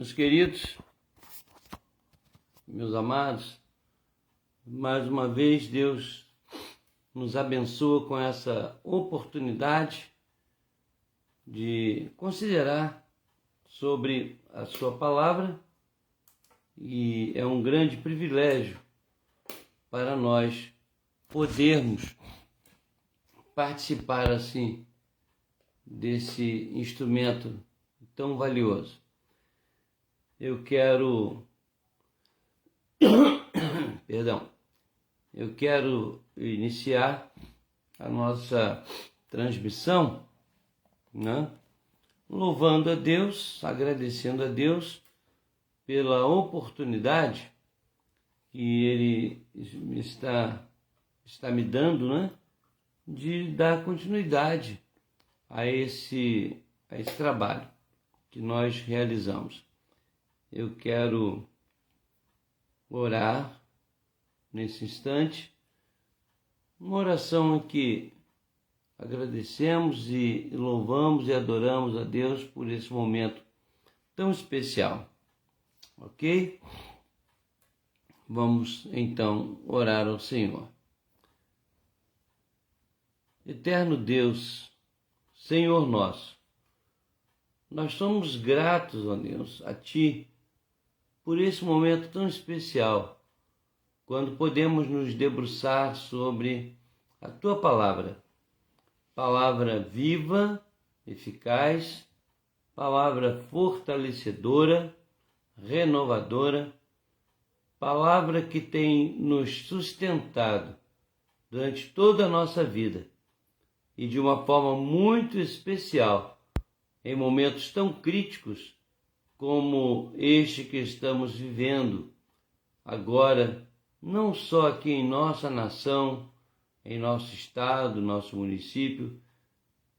Meus queridos, meus amados, mais uma vez Deus nos abençoa com essa oportunidade de considerar sobre a sua palavra, e é um grande privilégio para nós podermos participar assim desse instrumento tão valioso. Eu quero iniciar a nossa transmissão, louvando a Deus, agradecendo a Deus pela oportunidade que Ele está me dando, de dar continuidade a esse trabalho que nós realizamos. Eu quero orar nesse instante, uma oração em que agradecemos e louvamos e adoramos a Deus por esse momento tão especial, ok? Vamos então orar ao Senhor. Eterno Deus, Senhor nosso, nós somos gratos, ó Deus, a Ti, por esse momento tão especial, quando podemos nos debruçar sobre a Tua palavra, palavra viva, eficaz, palavra fortalecedora, renovadora, palavra que tem nos sustentado durante toda a nossa vida e de uma forma muito especial em momentos tão críticos como este que estamos vivendo agora, não só aqui em nossa nação, em nosso estado, nosso município,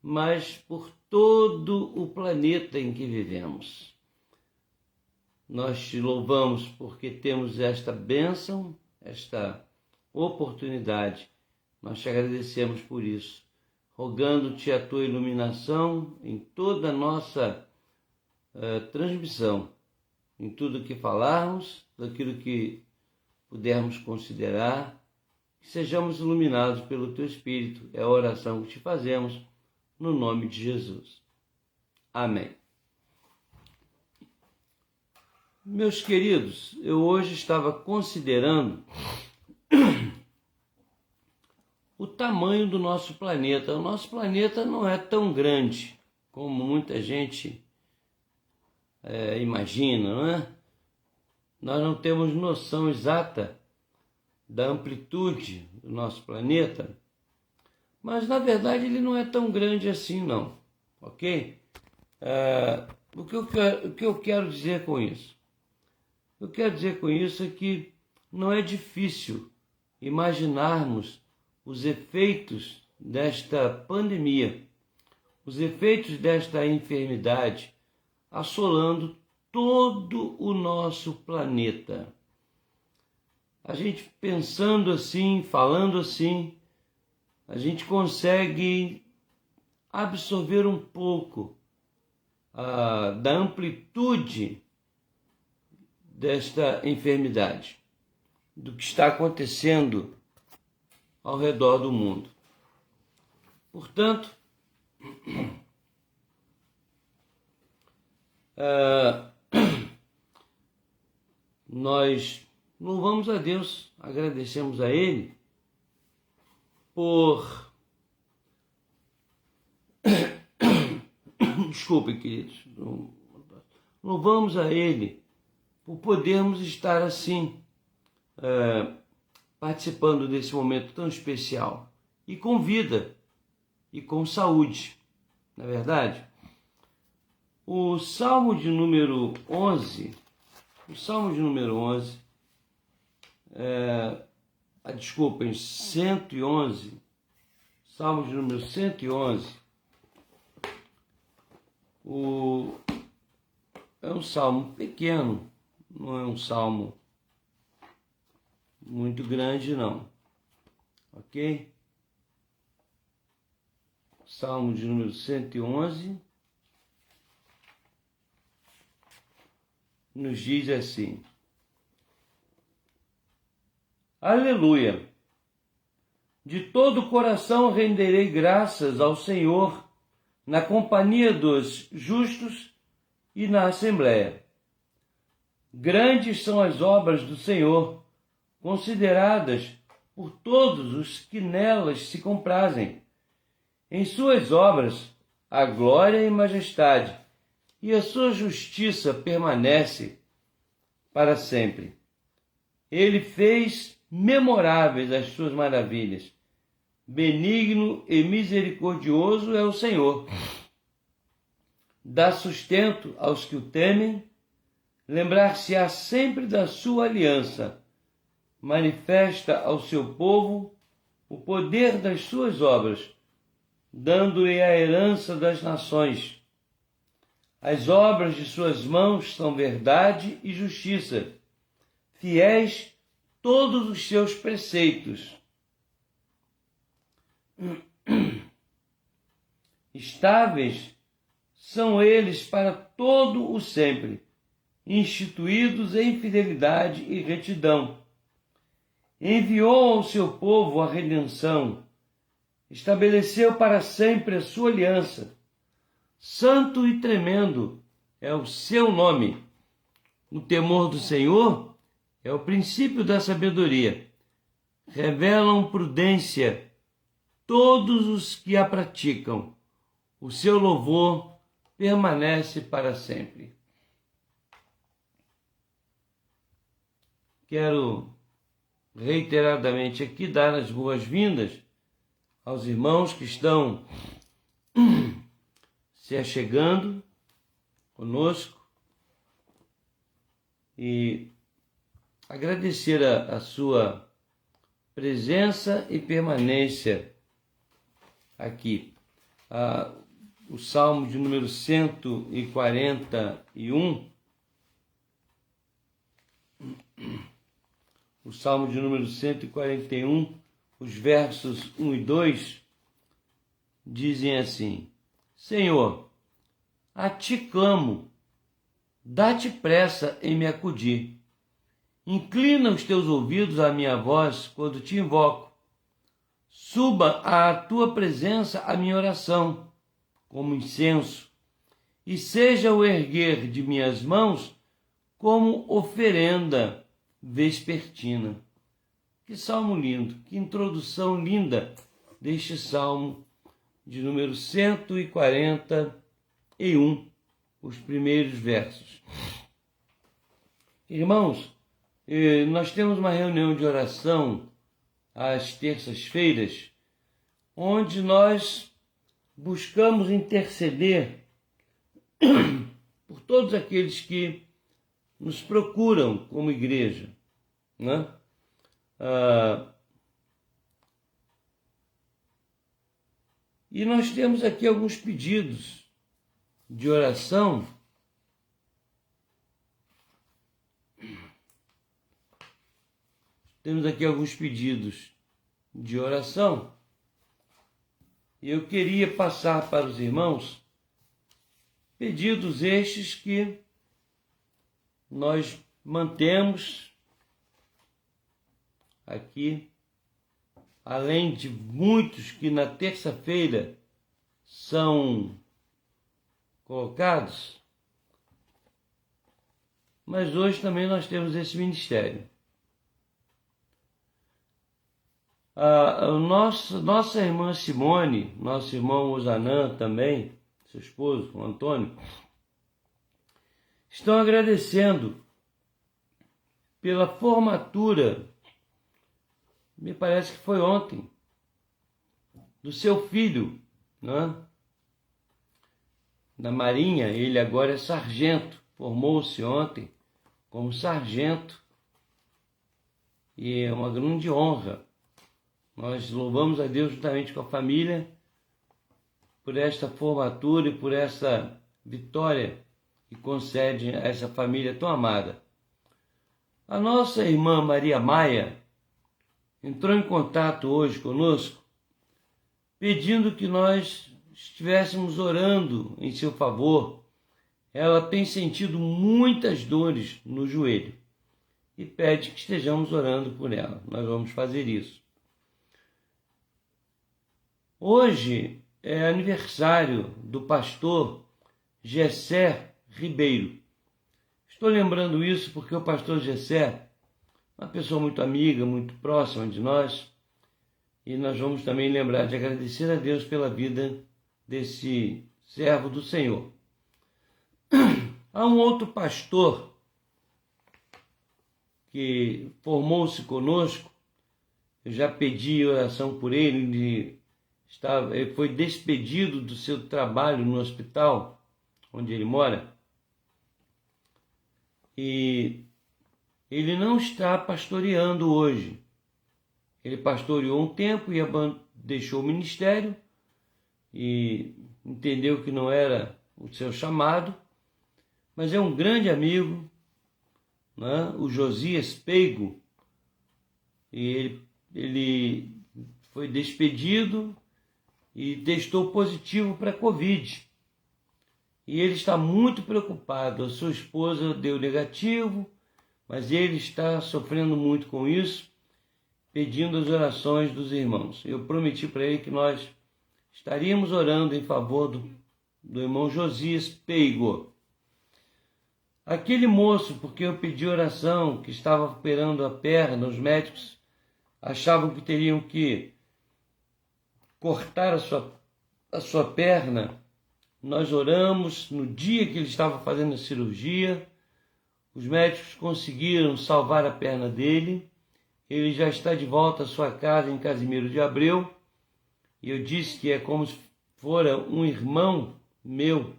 mas por todo o planeta em que vivemos. Nós te louvamos porque temos esta bênção, esta oportunidade. Nós te agradecemos por isso, rogando-te a tua iluminação em toda a nossa transmissão, em tudo que falarmos, daquilo que pudermos considerar, que sejamos iluminados pelo teu Espírito. É a oração que te fazemos, no nome de Jesus. Amém. Meus queridos, eu hoje estava considerando o tamanho do nosso planeta. O nosso planeta não é tão grande como muita gente imagina, não é? Nós não temos noção exata da amplitude do nosso planeta, mas na verdade ele não é tão grande assim, não, ok? O que eu quero dizer com isso? Eu quero dizer com isso é que não é difícil imaginarmos os efeitos desta pandemia, os efeitos desta enfermidade assolando todo o nosso planeta. A gente pensando assim, falando assim, a gente consegue absorver um pouco da amplitude desta enfermidade, do que está acontecendo ao redor do mundo. Portanto, nós louvamos a Deus, agradecemos a Ele por... Desculpem, queridos. Louvamos a Ele por podermos estar assim, participando desse momento tão especial, e com vida, e com saúde, não é verdade? O Salmo de número 11, desculpem, 111, Salmo de número 111, é um salmo pequeno, não é um salmo muito grande, não, ok? Salmo de número 111, nos diz assim: Aleluia! De todo o coração renderei graças ao Senhor na companhia dos justos e na assembleia. Grandes são as obras do Senhor, consideradas por todos os que nelas se comprazem. Em suas obras há glória e majestade, e a sua justiça permanece para sempre. Ele fez memoráveis as suas maravilhas. Benigno e misericordioso é o Senhor. Dá sustento aos que o temem, lembrar-se-á sempre da sua aliança. Manifesta ao seu povo o poder das suas obras, dando-lhe a herança das nações. As obras de suas mãos são verdade e justiça, fiéis todos os seus preceitos. Estáveis são eles para todo o sempre, instituídos em fidelidade e retidão. Enviou ao seu povo a redenção, estabeleceu para sempre a sua aliança. Santo e tremendo é o seu nome. O temor do Senhor é o princípio da sabedoria. Revelam prudência todos os que a praticam. O seu louvor permanece para sempre. Quero reiteradamente aqui dar as boas-vindas aos irmãos que estão se achegando conosco e agradecer a sua presença e permanência aqui. O Salmo de número 141, o Salmo de número 141, os versos 1 e 2, dizem assim: Senhor, a ti clamo, dá-te pressa em me acudir. Inclina os teus ouvidos à minha voz quando te invoco. Suba à tua presença a minha oração, como incenso, e seja o erguer de minhas mãos como oferenda vespertina. Que salmo lindo, que introdução linda deste salmo de número 141, os primeiros versos. Irmãos, nós temos uma reunião de oração às terças-feiras, onde nós buscamos interceder por todos aqueles que nos procuram como igreja, né? E nós temos aqui alguns pedidos de oração. Temos aqui alguns pedidos de oração. E eu queria passar para os irmãos pedidos estes que nós mantemos aqui, além de muitos que na terça-feira são colocados, mas hoje também nós temos esse ministério. Nossa irmã Simone, nosso irmão Osanã também, seu esposo, o Antônio, estão agradecendo pela formatura, me parece que foi ontem, do seu filho, né? Na Marinha. Ele agora é sargento, formou-se ontem como sargento, e é uma grande honra. Nós louvamos a Deus juntamente com a família por esta formatura e por essa vitória que concede a essa família tão amada. A nossa irmã Maria Maia entrou em contato hoje conosco, pedindo que nós estivéssemos orando em seu favor, ela tem sentido muitas dores no joelho e pede que estejamos orando por ela. Nós vamos fazer isso. Hoje é aniversário do pastor Gessé Ribeiro. Estou lembrando isso porque o pastor Gessé é uma pessoa muito amiga, muito próxima de nós, e nós vamos também lembrar de agradecer a Deus pela vida desse servo do Senhor. Há um outro pastor que formou-se conosco, eu já pedi oração por ele, ele foi despedido do seu trabalho no hospital onde ele mora, e ele não está pastoreando hoje. Ele pastoreou um tempo e deixou o ministério e entendeu que não era o seu chamado, mas é um grande amigo, né? O Josias Peigo, e ele foi despedido e testou positivo para a Covid. E ele está muito preocupado. A sua esposa deu negativo, mas ele está sofrendo muito com isso, pedindo as orações dos irmãos. Eu prometi para ele que nós estaríamos orando em favor do irmão Josias Peigo. Aquele moço, porque eu pedi oração, que estava operando a perna, os médicos achavam que teriam que cortar a sua perna. Nós oramos no dia que ele estava fazendo a cirurgia. Os médicos conseguiram salvar a perna dele. Ele já está de volta à sua casa em Casimiro de Abreu. E eu disse que é como se fora um irmão meu,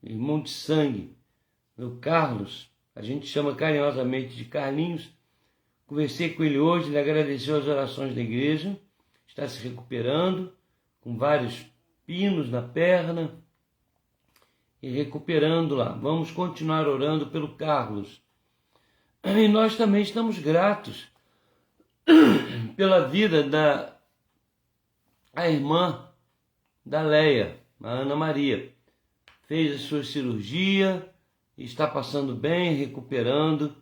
irmão de sangue, meu Carlos. A gente chama carinhosamente de Carlinhos. Conversei com ele hoje, ele agradeceu as orações da igreja. Está se recuperando, com vários pinos na perna e recuperando lá. Vamos continuar orando pelo Carlos. E nós também estamos gratos pela vida da irmã da Leia, a Ana Maria. Fez a sua cirurgia, está passando bem, recuperando.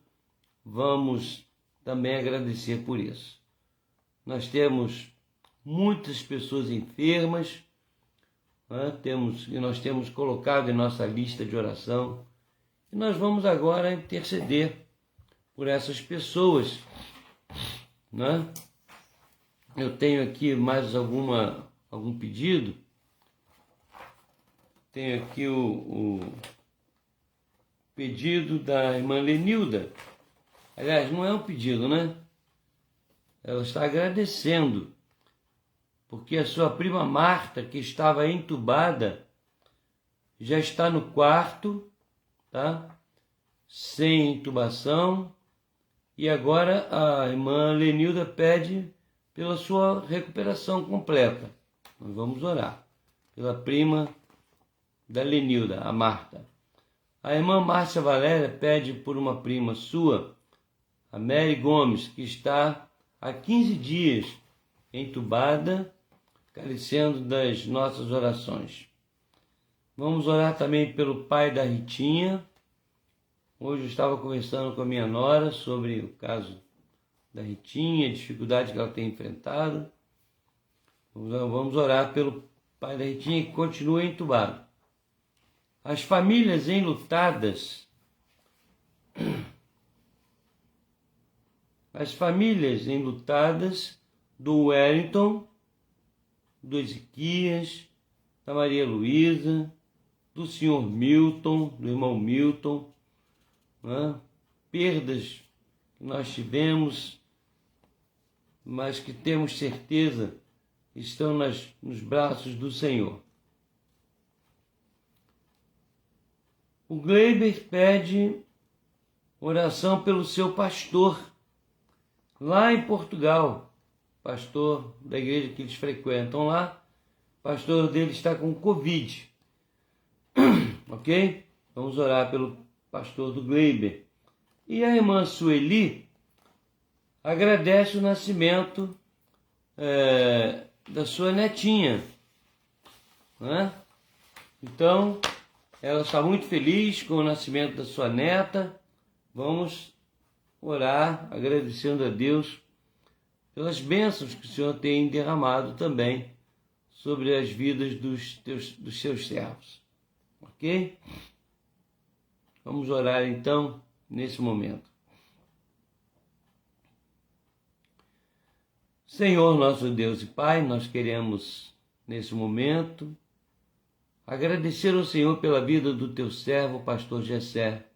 Vamos também agradecer por isso. Nós temos muitas pessoas enfermas, né? Nós temos colocado em nossa lista de oração, e nós vamos agora interceder por essas pessoas, né? Eu tenho aqui mais algum pedido. Tenho aqui o pedido da irmã Lenilda. Aliás, não é um pedido, né? Ela está agradecendo, porque a sua prima Marta, que estava entubada, já está no quarto, tá? Sem intubação, e agora a irmã Lenilda pede pela sua recuperação completa. Nós vamos orar pela prima da Lenilda, a Marta. A irmã Márcia Valéria pede por uma prima sua, a Mary Gomes, que está há 15 dias entubada, carecendo das nossas orações. Vamos orar também pelo pai da Ritinha. Hoje eu estava conversando com a minha nora sobre o caso da Ritinha, a dificuldade que ela tem enfrentado. Vamos orar pelo pai da Ritinha, que continua entubado. As famílias enlutadas, do Wellington, do Ezequias, da Maria Luísa, do senhor Milton, do irmão Milton, né? Perdas que nós tivemos, mas que temos certeza estão nos braços do Senhor. O Gleiber pede oração pelo seu pastor, lá em Portugal, pastor da igreja que eles frequentam lá. O pastor dele está com Covid, ok? Vamos orar pelo pastor do Gleiber. E a irmã Sueli agradece o nascimento da sua netinha, né? Então, Ela está muito feliz com o nascimento da sua neta. Vamos orar agradecendo a Deus pelas bênçãos que o Senhor tem derramado também sobre as vidas dos seus servos. Ok? Vamos orar então nesse momento. Senhor, nosso Deus e Pai, nós queremos nesse momento agradecer ao Senhor pela vida do teu servo, pastor Jessé,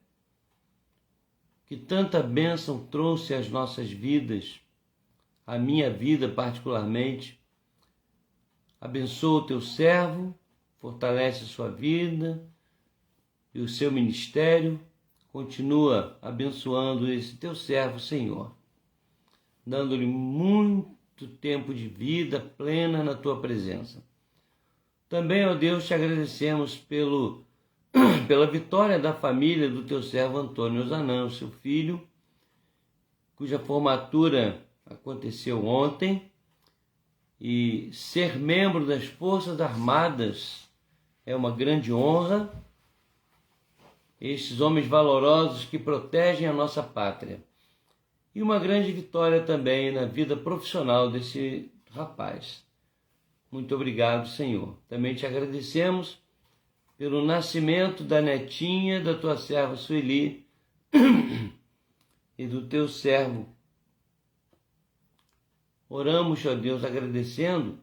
que tanta bênção trouxe às nossas vidas, à minha vida particularmente. Abençoa o teu servo, fortalece a sua vida e o seu ministério. Continua abençoando esse teu servo, Senhor, dando-lhe muito tempo de vida plena na tua presença. Também, ó Deus, te agradecemos pela vitória da família do teu servo Antônio Zanão, seu filho, cuja formatura aconteceu ontem. E ser membro das Forças Armadas é uma grande honra. Estes homens valorosos que protegem a nossa pátria. E uma grande vitória também na vida profissional desse rapaz. Muito obrigado, Senhor. Também te agradecemos pelo nascimento da netinha da tua serva Sueli e do teu servo. Oramos, ó Deus, agradecendo,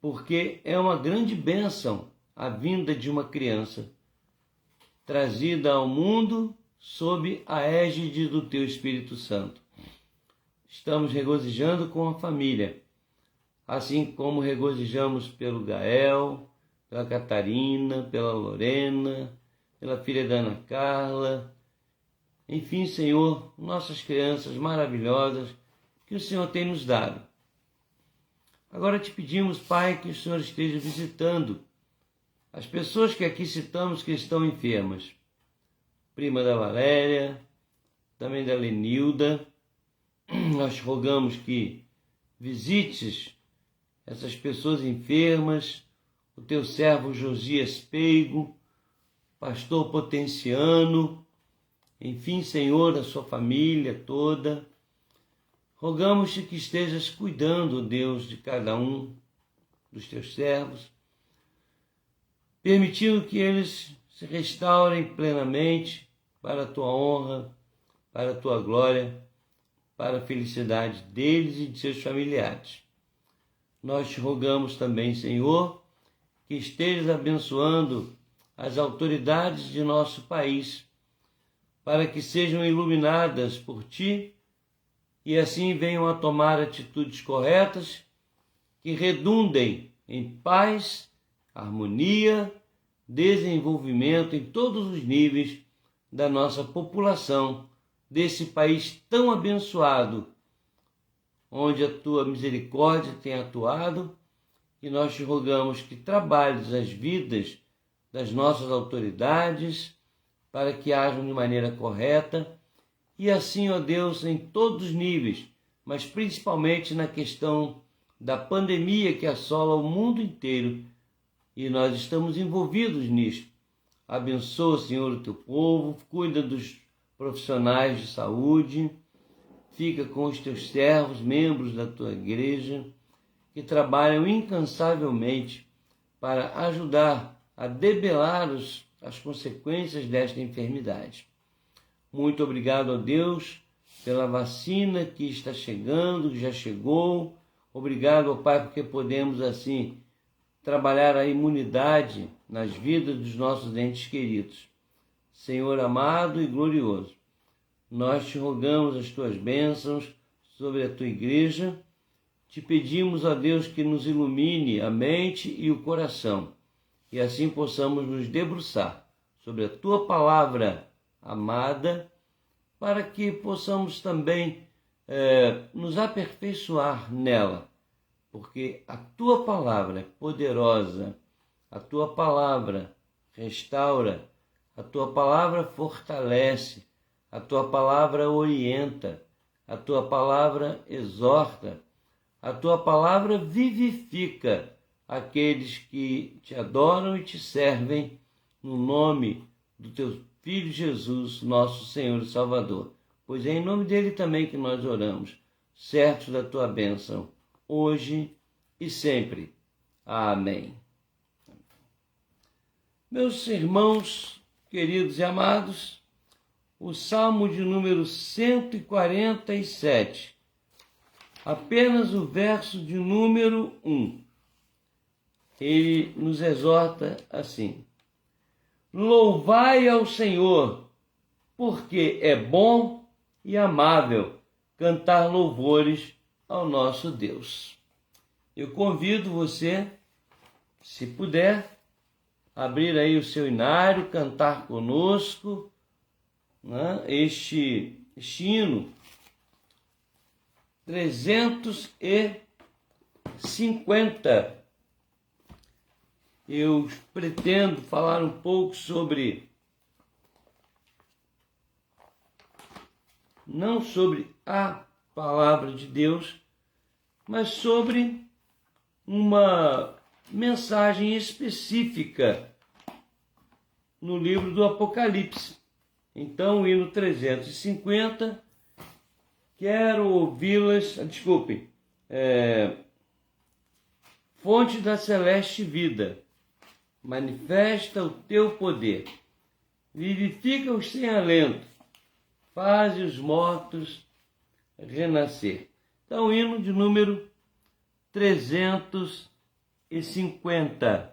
porque é uma grande bênção a vinda de uma criança trazida ao mundo sob a égide do teu Espírito Santo. Estamos regozijando com a família, assim como regozijamos pelo Gael, pela Catarina, pela Lorena, pela filha da Ana Carla. Enfim, Senhor, nossas crianças maravilhosas que o Senhor tem nos dado. Agora te pedimos, Pai, que o Senhor esteja visitando as pessoas que aqui citamos que estão enfermas. Prima da Valéria, também da Lenilda. Nós rogamos que visites essas pessoas enfermas, o teu servo Josias Peigo, pastor Potenciano, enfim, Senhor, a sua família toda. Rogamos-te que estejas cuidando, Deus, de cada um dos teus servos, permitindo que eles se restaurem plenamente para a tua honra, para a tua glória, para a felicidade deles e de seus familiares. Nós te rogamos também, Senhor, que estejas abençoando as autoridades de nosso país, para que sejam iluminadas por ti e assim venham a tomar atitudes corretas que redundem em paz, harmonia, desenvolvimento em todos os níveis da nossa população, desse país tão abençoado, onde a tua misericórdia tem atuado, e nós te rogamos que trabalhes as vidas das nossas autoridades para que ajam de maneira correta, e assim, ó Deus, em todos os níveis, mas principalmente na questão da pandemia que assola o mundo inteiro, e nós estamos envolvidos nisto. Abençoa, Senhor, o teu povo, cuida dos profissionais de saúde, fica com os teus servos, membros da tua igreja, que trabalham incansavelmente para ajudar a debelar as consequências desta enfermidade. Muito obrigado a Deus pela vacina que está chegando, que já chegou. Obrigado, ó Pai, porque podemos assim trabalhar a imunidade nas vidas dos nossos entes queridos. Senhor amado e glorioso, nós te rogamos as tuas bênçãos sobre a tua igreja. Te pedimos, ó Deus, que nos ilumine a mente e o coração, e assim possamos nos debruçar sobre a tua palavra amada, para que possamos também nos aperfeiçoar nela, porque a tua palavra é poderosa, a tua palavra restaura, a tua palavra fortalece, a tua palavra orienta, a tua palavra exorta, a tua palavra vivifica aqueles que te adoram e te servem no nome do teu Filho Jesus, nosso Senhor e Salvador. Pois é em nome dele também que nós oramos, certos da tua bênção, hoje e sempre. Amém. Meus irmãos, queridos e amados, o Salmo de número 147, apenas o verso de número 1, ele nos exorta assim: louvai ao Senhor, porque é bom e amável cantar louvores ao nosso Deus. Eu convido você, se puder, abrir aí o seu inário, cantar conosco, né, este hino 350. Eu pretendo falar um pouco sobre, não sobre a palavra de Deus, mas sobre uma mensagem específica no livro do Apocalipse. Então, o hino 350, quero ouvi-las, fonte da celeste vida, manifesta o teu poder, vivifica os sem alento, faz os mortos renascer. Então, o hino de número 350.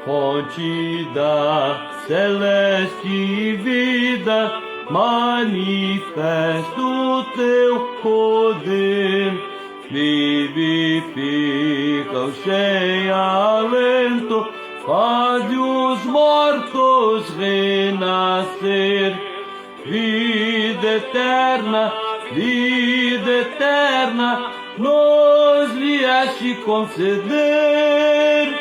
Fonte da celeste vida, manifesta o teu poder, vivifica os sem alento, faz os mortos renascer. Vida eterna, nos vieste conceder.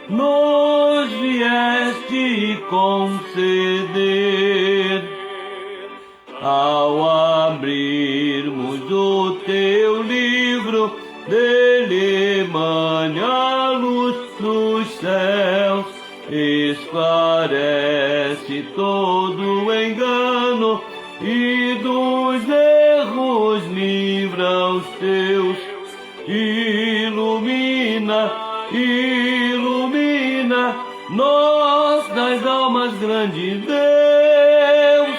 Nos vieste conceder, ao abrirmos o teu livro, dele emane a luz dos céus, esclarece todo o engano e dos erros livra os teus, ilumina nós das almas, grande Deus,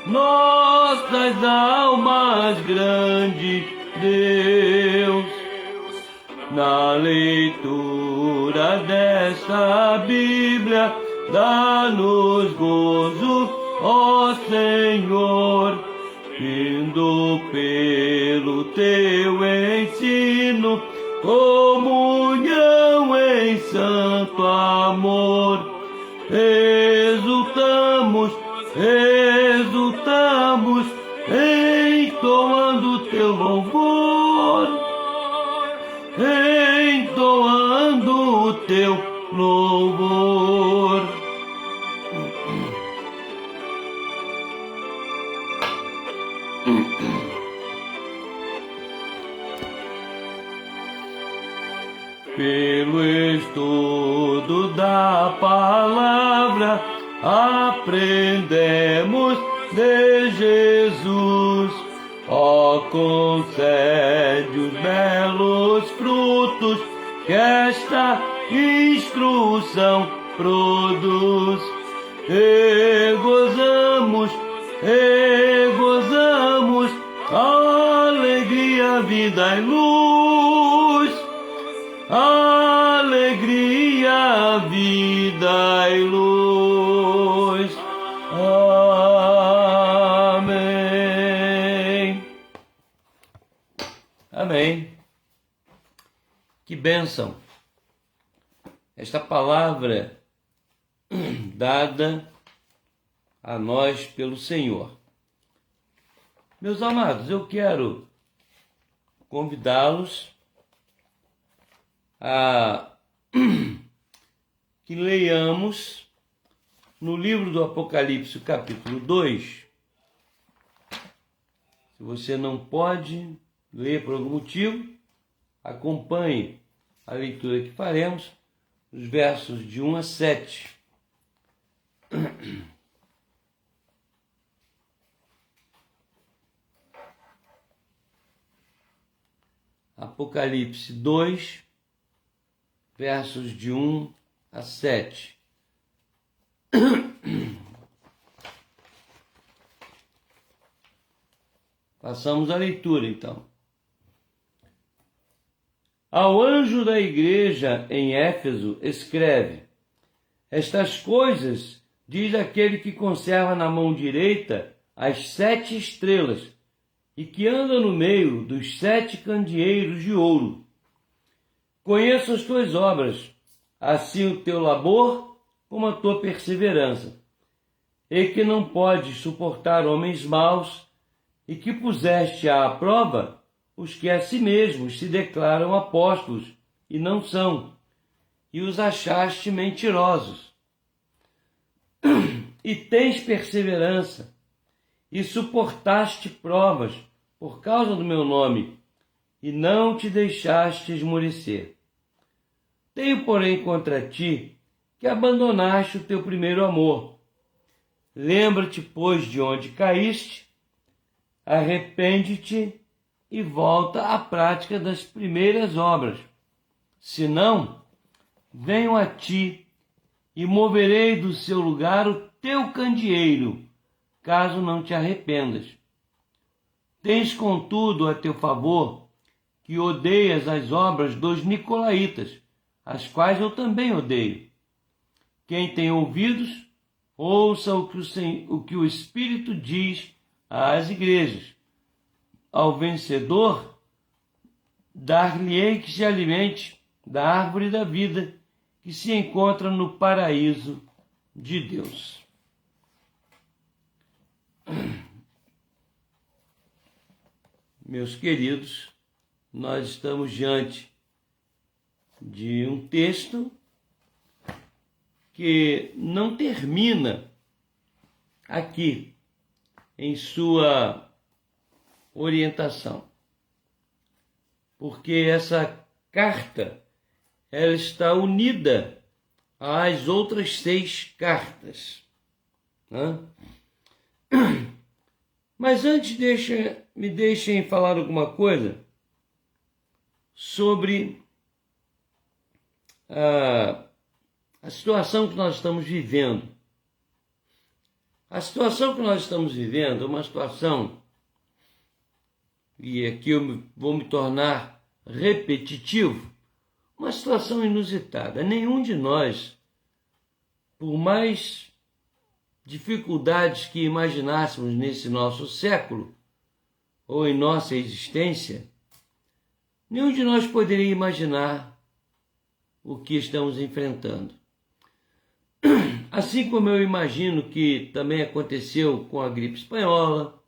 nós das almas, grande Deus. Na leitura desta Bíblia, dá-nos gozo, ó Senhor, indo pelo teu ensino, comunhão em santo amor, exultamos, entoando teu louvor, entoando o teu louvor. Pelo estudo da palavra, aprendemos de Jesus. Ó, concede os belos frutos que esta instrução produz. E gozamos, alegria, vida e luz. Alegria, vida e luz. Amém. Amém. Que bênção. Esta palavra dada a nós pelo Senhor. Meus amados, eu quero convidá-los que leiamos no livro do Apocalipse, capítulo 2. Se você não pode ler por algum motivo, acompanhe a leitura que faremos, os versos de 1 a 7. Apocalipse 2, versos de 1 a 7. Passamos a leitura, então. Ao anjo da igreja em Éfeso, escreve: estas coisas diz aquele que conserva na mão direita as 7 estrelas e que anda no meio dos 7 candeeiros de ouro. Conheço as tuas obras, assim o teu labor como a tua perseverança, e que não podes suportar homens maus, e que puseste à prova os que a si mesmos se declaram apóstolos e não são, e os achaste mentirosos. E tens perseverança, e suportaste provas por causa do meu nome, e não te deixaste esmorecer. Tenho, porém, contra ti que abandonaste o teu primeiro amor. Lembra-te, pois, de onde caíste, arrepende-te e volta à prática das primeiras obras. Senão, venho a ti e moverei do seu lugar o teu candeeiro, caso não te arrependas. Tens, contudo, a teu favor que odeias as obras dos nicolaítas, as quais eu também odeio. Quem tem ouvidos, ouça o que o Espírito diz às igrejas. Ao vencedor, dar-lhe-ei que se alimente da árvore da vida que se encontra no paraíso de Deus. Meus queridos, nós estamos diante de um texto que não termina aqui em sua orientação, porque essa carta ela está unida às outras 6 cartas, né? Mas antes me deixem falar alguma coisa sobre a situação que nós estamos vivendo. A situação que nós estamos vivendo é uma situação, e aqui eu vou me tornar repetitivo, uma situação inusitada. Nenhum de nós, por mais dificuldades que imaginássemos nesse nosso século, ou em nossa existência, nenhum de nós poderia imaginar o que estamos enfrentando. Assim como eu imagino que também aconteceu com a gripe espanhola,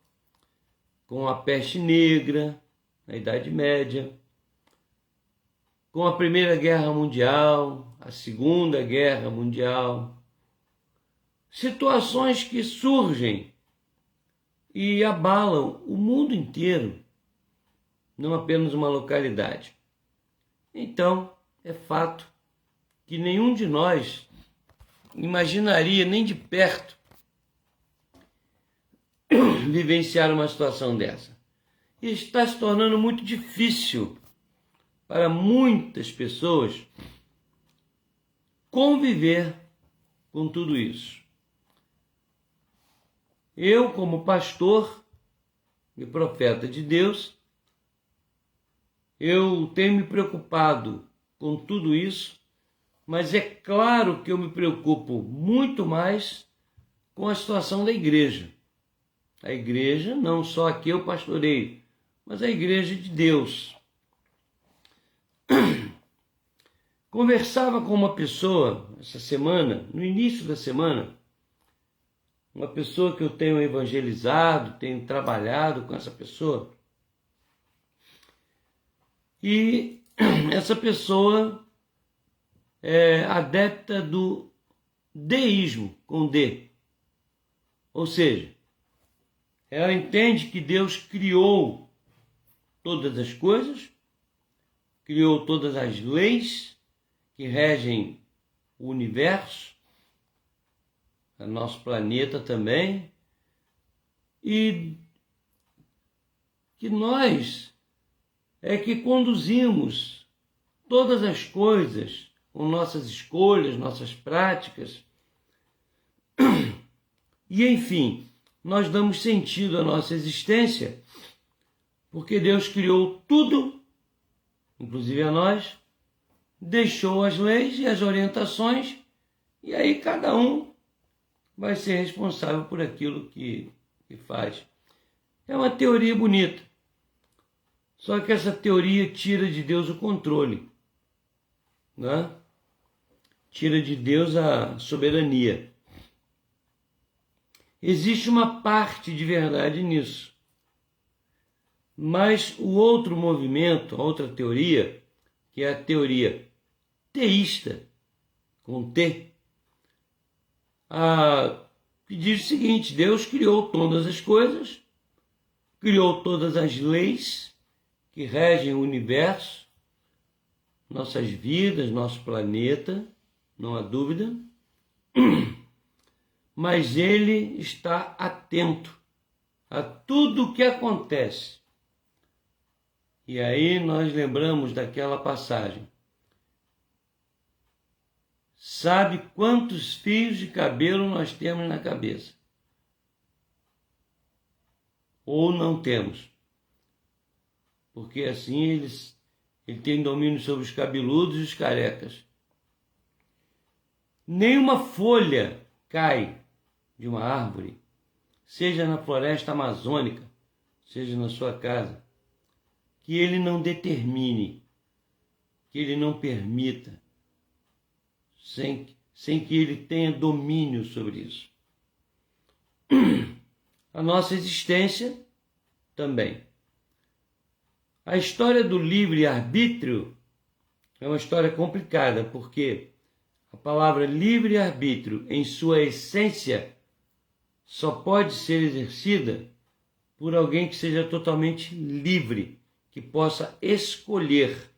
com a peste negra, na Idade Média, com a Primeira Guerra Mundial, a Segunda Guerra Mundial, situações que surgem e abalam o mundo inteiro, não apenas uma localidade. Então, é fato que nenhum de nós imaginaria nem de perto vivenciar uma situação dessa. E está se tornando muito difícil para muitas pessoas conviver com tudo isso. Eu, como pastor e profeta de Deus, eu tenho me preocupado com tudo isso, mas é claro que eu me preocupo muito mais com a situação da igreja. A igreja, não só aqui eu pastoreio, mas a igreja de Deus. Conversava com uma pessoa essa semana, no início da semana, uma pessoa que eu tenho evangelizado, tenho trabalhado com essa pessoa. E essa pessoa é adepta do deísmo, com D. Ou seja, ela entende que Deus criou todas as coisas, criou todas as leis que regem o universo, o nosso planeta também, e que nós é que conduzimos todas as coisas com nossas escolhas, nossas práticas, e enfim, nós damos sentido à nossa existência, porque Deus criou tudo, inclusive a nós, deixou as leis e as orientações, e aí cada um vai ser responsável por aquilo que faz. É uma teoria bonita, só que essa teoria tira de Deus o controle, né? Tira de Deus a soberania. Existe uma parte de verdade nisso. Mas o outro movimento, a outra teoria, que é a teoria teísta, com T, que diz o seguinte: Deus criou todas as coisas, criou todas as leis que regem o universo, nossas vidas, nosso planeta, não há dúvida, mas Ele está atento a tudo o que acontece. E aí nós lembramos daquela passagem. Sabe quantos fios de cabelo nós temos na cabeça? Ou não temos? Porque assim ele tem domínio sobre os cabeludos e os carecas. Nenhuma folha cai de uma árvore, seja na floresta amazônica, seja na sua casa, que ele não determine, que ele não permita, sem que ele tenha domínio sobre isso. A nossa existência também. A história do livre-arbítrio é uma história complicada, porque a palavra livre-arbítrio, em sua essência, só pode ser exercida por alguém que seja totalmente livre, que possa escolher.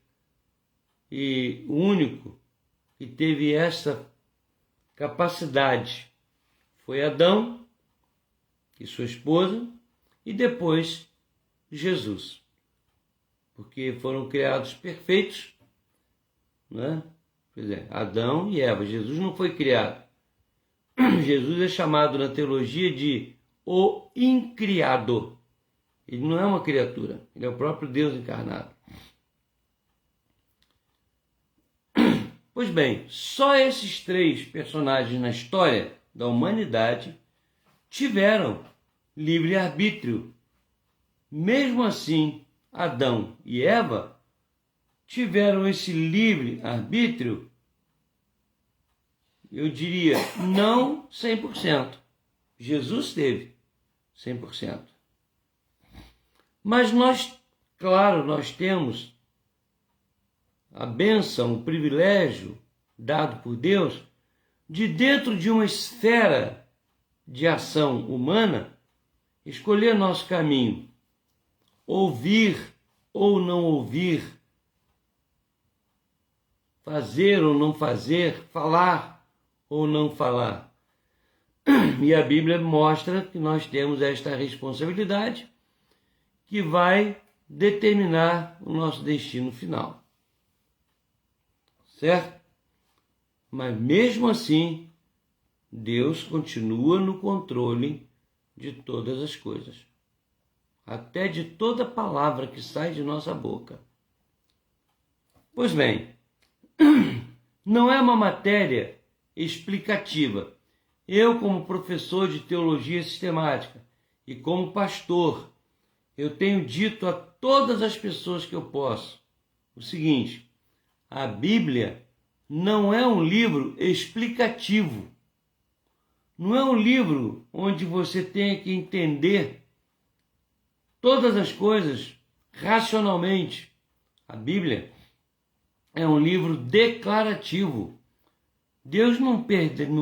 E o único que teve essa capacidade foi Adão e sua esposa, e depois Jesus. Porque foram criados perfeitos, né? Pois é, Adão e Eva. Jesus não foi criado. Jesus é chamado na teologia de o incriado. Ele não é uma criatura, ele é o próprio Deus encarnado. Pois bem, só esses três personagens na história da humanidade tiveram livre-arbítrio. Mesmo assim, Adão e Eva tiveram esse livre-arbítrio, eu diria, não 100%. Jesus teve 100%. Mas nós, claro, nós temos a bênção, o privilégio dado por Deus de, dentro de uma esfera de ação humana, escolher nosso caminho, ouvir ou não ouvir, fazer ou não fazer, falar ou não falar. E a Bíblia mostra que nós temos esta responsabilidade que vai determinar o nosso destino final. Certo? Mas mesmo assim, Deus continua no controle de todas as coisas, até de toda palavra que sai de nossa boca. Pois bem, não é uma matéria explicativa. Eu, como professor de teologia sistemática e como pastor, eu tenho dito a todas as pessoas que eu posso o seguinte: a Bíblia não é um livro explicativo. Não é um livro onde você tenha que entender todas as coisas racionalmente. A Bíblia é um livro declarativo. Deus não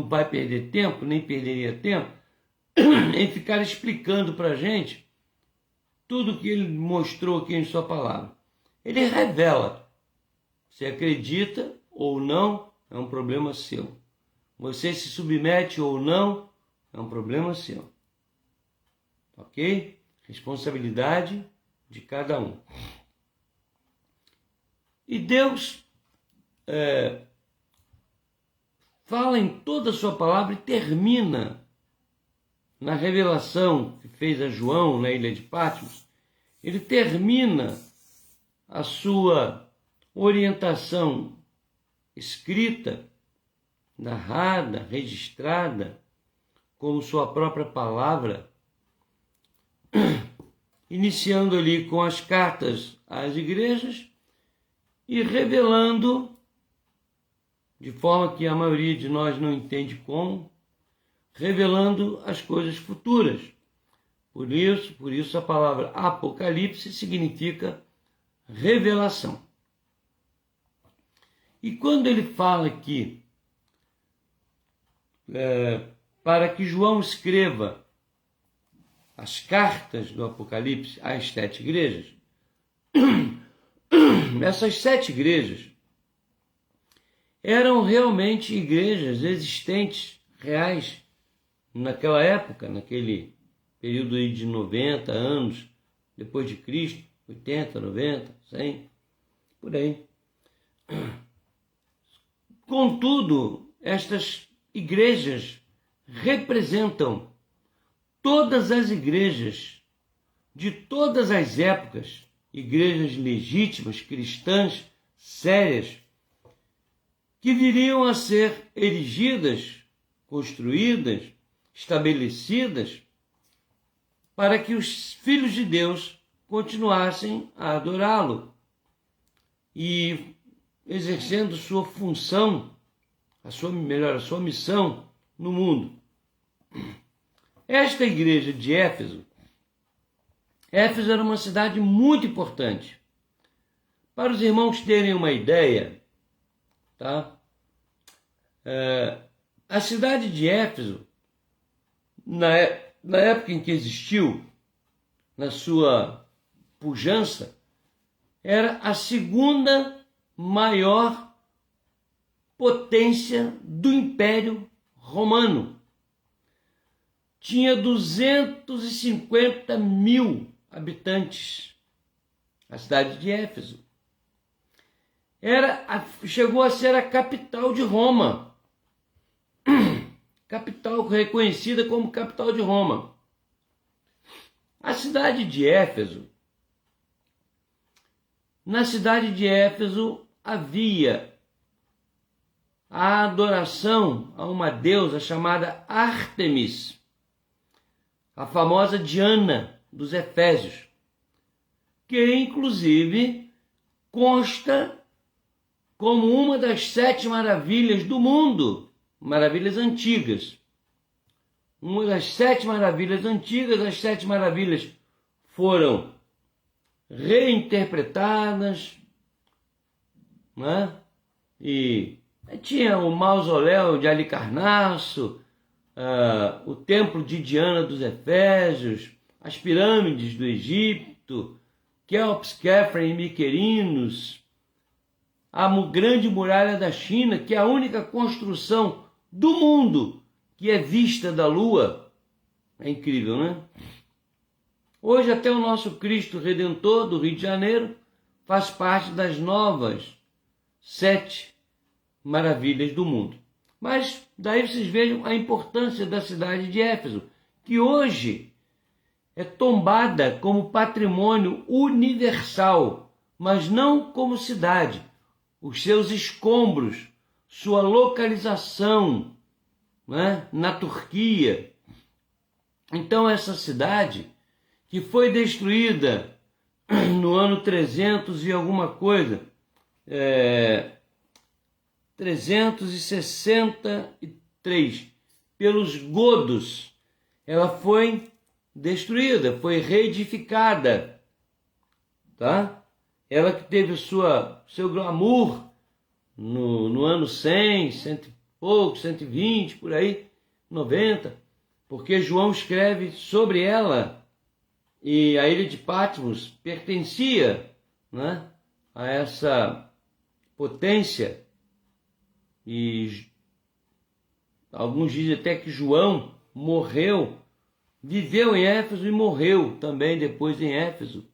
vai perder tempo, nem perderia tempo, em ficar explicando para a gente tudo que ele mostrou aqui em sua palavra. Ele revela. Se acredita ou não, é um problema seu. Você se submete ou não, é um problema seu. Ok? Responsabilidade de cada um. E Deus fala em toda a sua palavra e termina na revelação que fez a João na ilha de Patmos. Ele termina a sua orientação escrita, narrada, registrada, como sua própria palavra, iniciando ali com as cartas às igrejas e revelando, de forma que a maioria de nós não entende como, revelando as coisas futuras. Por isso a palavra Apocalipse significa revelação. E quando ele fala aqui, para que João escreva as cartas do Apocalipse às 7 igrejas, essas 7 igrejas eram realmente igrejas existentes, reais, naquela época, naquele período de 90 anos depois de Cristo, 80, 90, 100, por aí. Contudo, estas igrejas representam todas as igrejas de todas as épocas, igrejas legítimas, cristãs, sérias, que viriam a ser erigidas, construídas, estabelecidas, para que os filhos de Deus continuassem a adorá-lo e exercendo sua função, a sua missão no mundo. Esta igreja de Éfeso era uma cidade muito importante. Para os irmãos terem uma ideia, tá? A cidade de Éfeso, na época em que existiu, na sua pujança, era a segunda maior potência do Império Romano. Tinha 250 mil habitantes, a cidade de Éfeso. Chegou a ser a capital de Roma. Capital reconhecida como capital de Roma. A cidade de Éfeso, na cidade de Éfeso havia a adoração a uma deusa chamada Ártemis, a famosa Diana dos Efésios, que inclusive consta como uma das 7 maravilhas do mundo, maravilhas antigas. Uma das 7 maravilhas antigas, as 7 maravilhas foram reinterpretadas, né? E tinha o mausoléu de Halicarnasso, o templo de Diana dos Efésios, as pirâmides do Egito, Quéops, Quéfren e Miquerinos, a grande muralha da China, que é a única construção do mundo que é vista da Lua. É incrível, né? Hoje até o nosso Cristo Redentor do Rio de Janeiro faz parte das novas 7 maravilhas do mundo. Mas daí vocês vejam a importância da cidade de Éfeso, que hoje é tombada como patrimônio universal, mas não como cidade. Os seus escombros, sua localização, né, na Turquia. Então essa cidade, que foi destruída no ano 300 e alguma coisa, 363, pelos godos, ela foi destruída, foi reedificada, tá? Ela que teve seu glamour no ano 100, cento e pouco, 120, por aí, 90, porque João escreve sobre ela, e a ilha de Patmos pertencia, né, a essa potência, e alguns dizem até que João morreu, viveu em Éfeso e morreu também depois em Éfeso.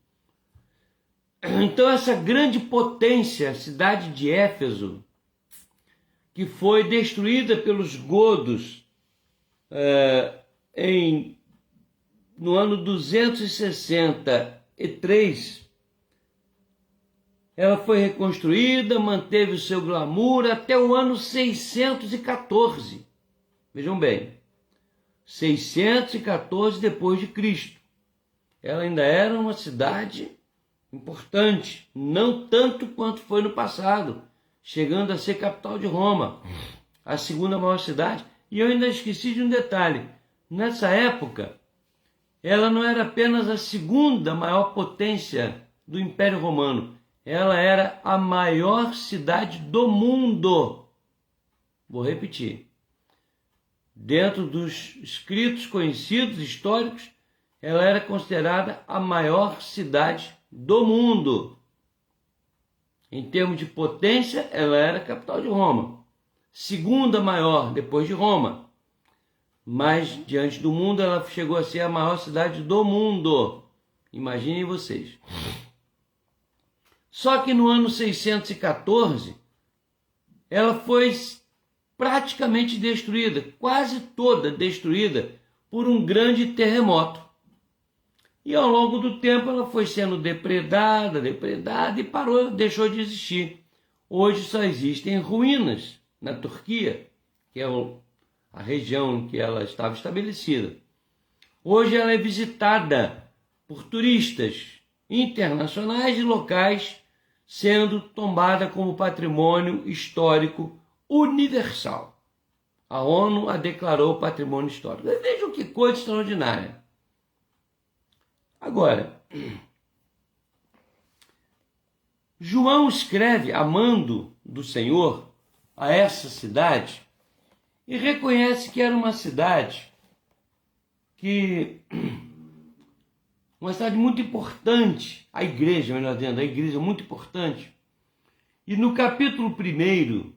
Então essa grande potência, a cidade de Éfeso, que foi destruída pelos godos no ano 263, ela foi reconstruída, manteve o seu glamour até o ano 614. Vejam bem, 614 depois de Cristo. Ela ainda era uma cidade importante, não tanto quanto foi no passado, chegando a ser capital de Roma, a segunda maior cidade. E eu ainda esqueci de um detalhe. Nessa época, ela não era apenas a segunda maior potência do Império Romano, ela era a maior cidade do mundo. Vou repetir. Dentro dos escritos conhecidos, históricos, ela era considerada a maior cidade do mundo. Em termos de potência, ela era a capital de Roma. Segunda maior depois de Roma. Mas diante do mundo, ela chegou a ser a maior cidade do mundo. Imaginem vocês. Só que no ano 614, ela foi praticamente destruída, quase toda destruída, por um grande terremoto. E ao longo do tempo ela foi sendo depredada e parou, deixou de existir. Hoje só existem ruínas na Turquia, que é a região em que ela estava estabelecida. Hoje ela é visitada por turistas internacionais e locais, sendo tombada como patrimônio histórico universal. A ONU a declarou patrimônio histórico. Vejam que coisa extraordinária. Agora, João escreve amando do Senhor a essa cidade e reconhece que era uma cidade muito importante, a igreja, melhor dizendo, a igreja muito importante. E no capítulo 1,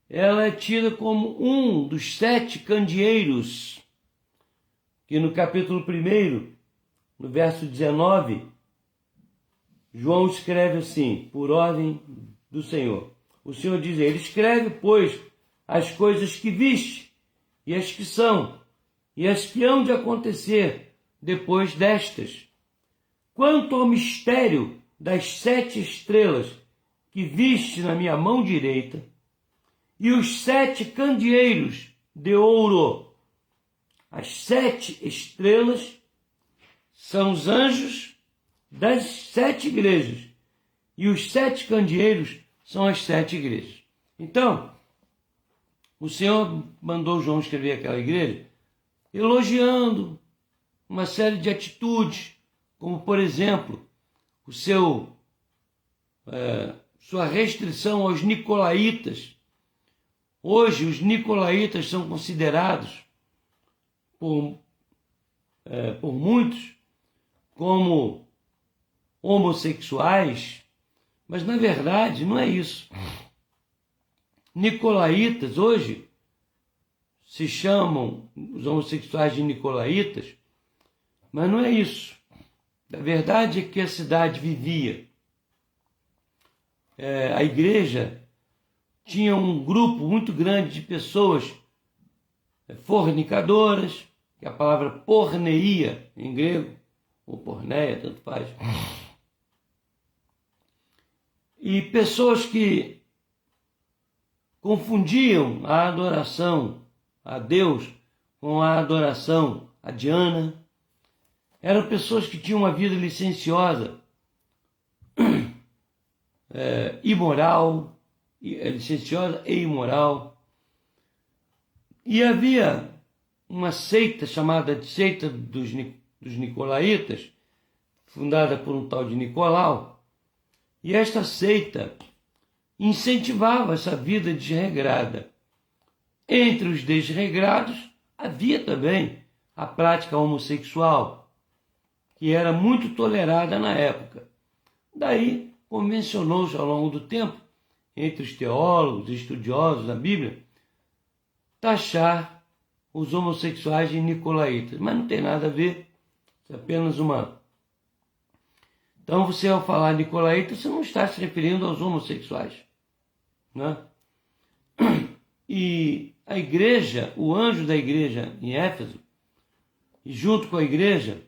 ela é tida como um dos 7 candeeiros, que no capítulo 1, no verso 19, João escreve assim, por ordem do Senhor. O Senhor diz, ele escreve, pois, as coisas que viste, e as que são, e as que hão de acontecer depois destas. Quanto ao mistério das 7 estrelas que viste na minha mão direita, e os 7 candeeiros de ouro. As 7 estrelas são os anjos das 7 igrejas, e os 7 candeeiros são as 7 igrejas. Então, o Senhor mandou João escrever aquela igreja elogiando uma série de atitudes, como, por exemplo, sua restrição aos nicolaítas. Hoje, os nicolaítas são considerados por muitos como homossexuais, mas na verdade não é isso. Nicolaítas hoje se chamam os homossexuais de nicolaítas, mas não é isso. A verdade é que a cidade vivia. A igreja tinha um grupo muito grande de pessoas fornicadoras, que é a palavra porneia em grego, ou porneia, tanto faz. E pessoas que confundiam a adoração a Deus com a adoração a Diana. Eram pessoas que tinham uma vida licenciosa, licenciosa e imoral. E havia uma seita chamada de seita dos Nicolaitas, fundada por um tal de Nicolau, E esta seita incentivava essa vida desregrada. Entre os desregrados havia também a prática homossexual, que era muito tolerada na época. Daí convencionou-se ao longo do tempo, entre os teólogos e estudiosos da Bíblia, taxar os homossexuais de nicolaítas. Mas não tem nada a ver, é apenas uma... Então você, ao falar nicolaíta, você não está se referindo aos homossexuais, né? E a igreja, o anjo da igreja em Éfeso, e junto com a igreja,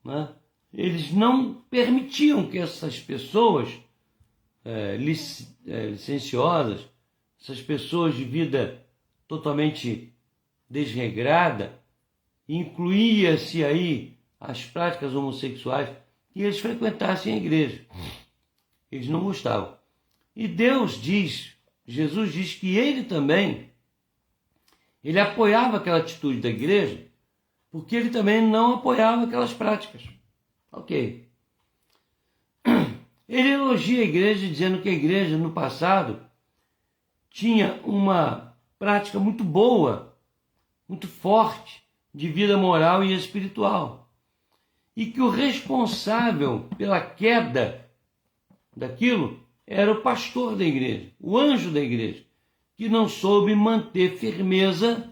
né, eles não permitiam que essas pessoas licenciosas, essas pessoas de vida totalmente desregrada, incluía-se aí as práticas homossexuais, que eles frequentassem a igreja. Eles não gostavam. E Deus diz, Jesus diz que ele também, ele apoiava aquela atitude da igreja, porque ele também não apoiava aquelas práticas. Ok. Ele elogia a igreja dizendo que a igreja no passado tinha uma prática muito boa, muito forte de vida moral e espiritual. E que o responsável pela queda daquilo era o pastor da igreja, o anjo da igreja, que não soube manter firmeza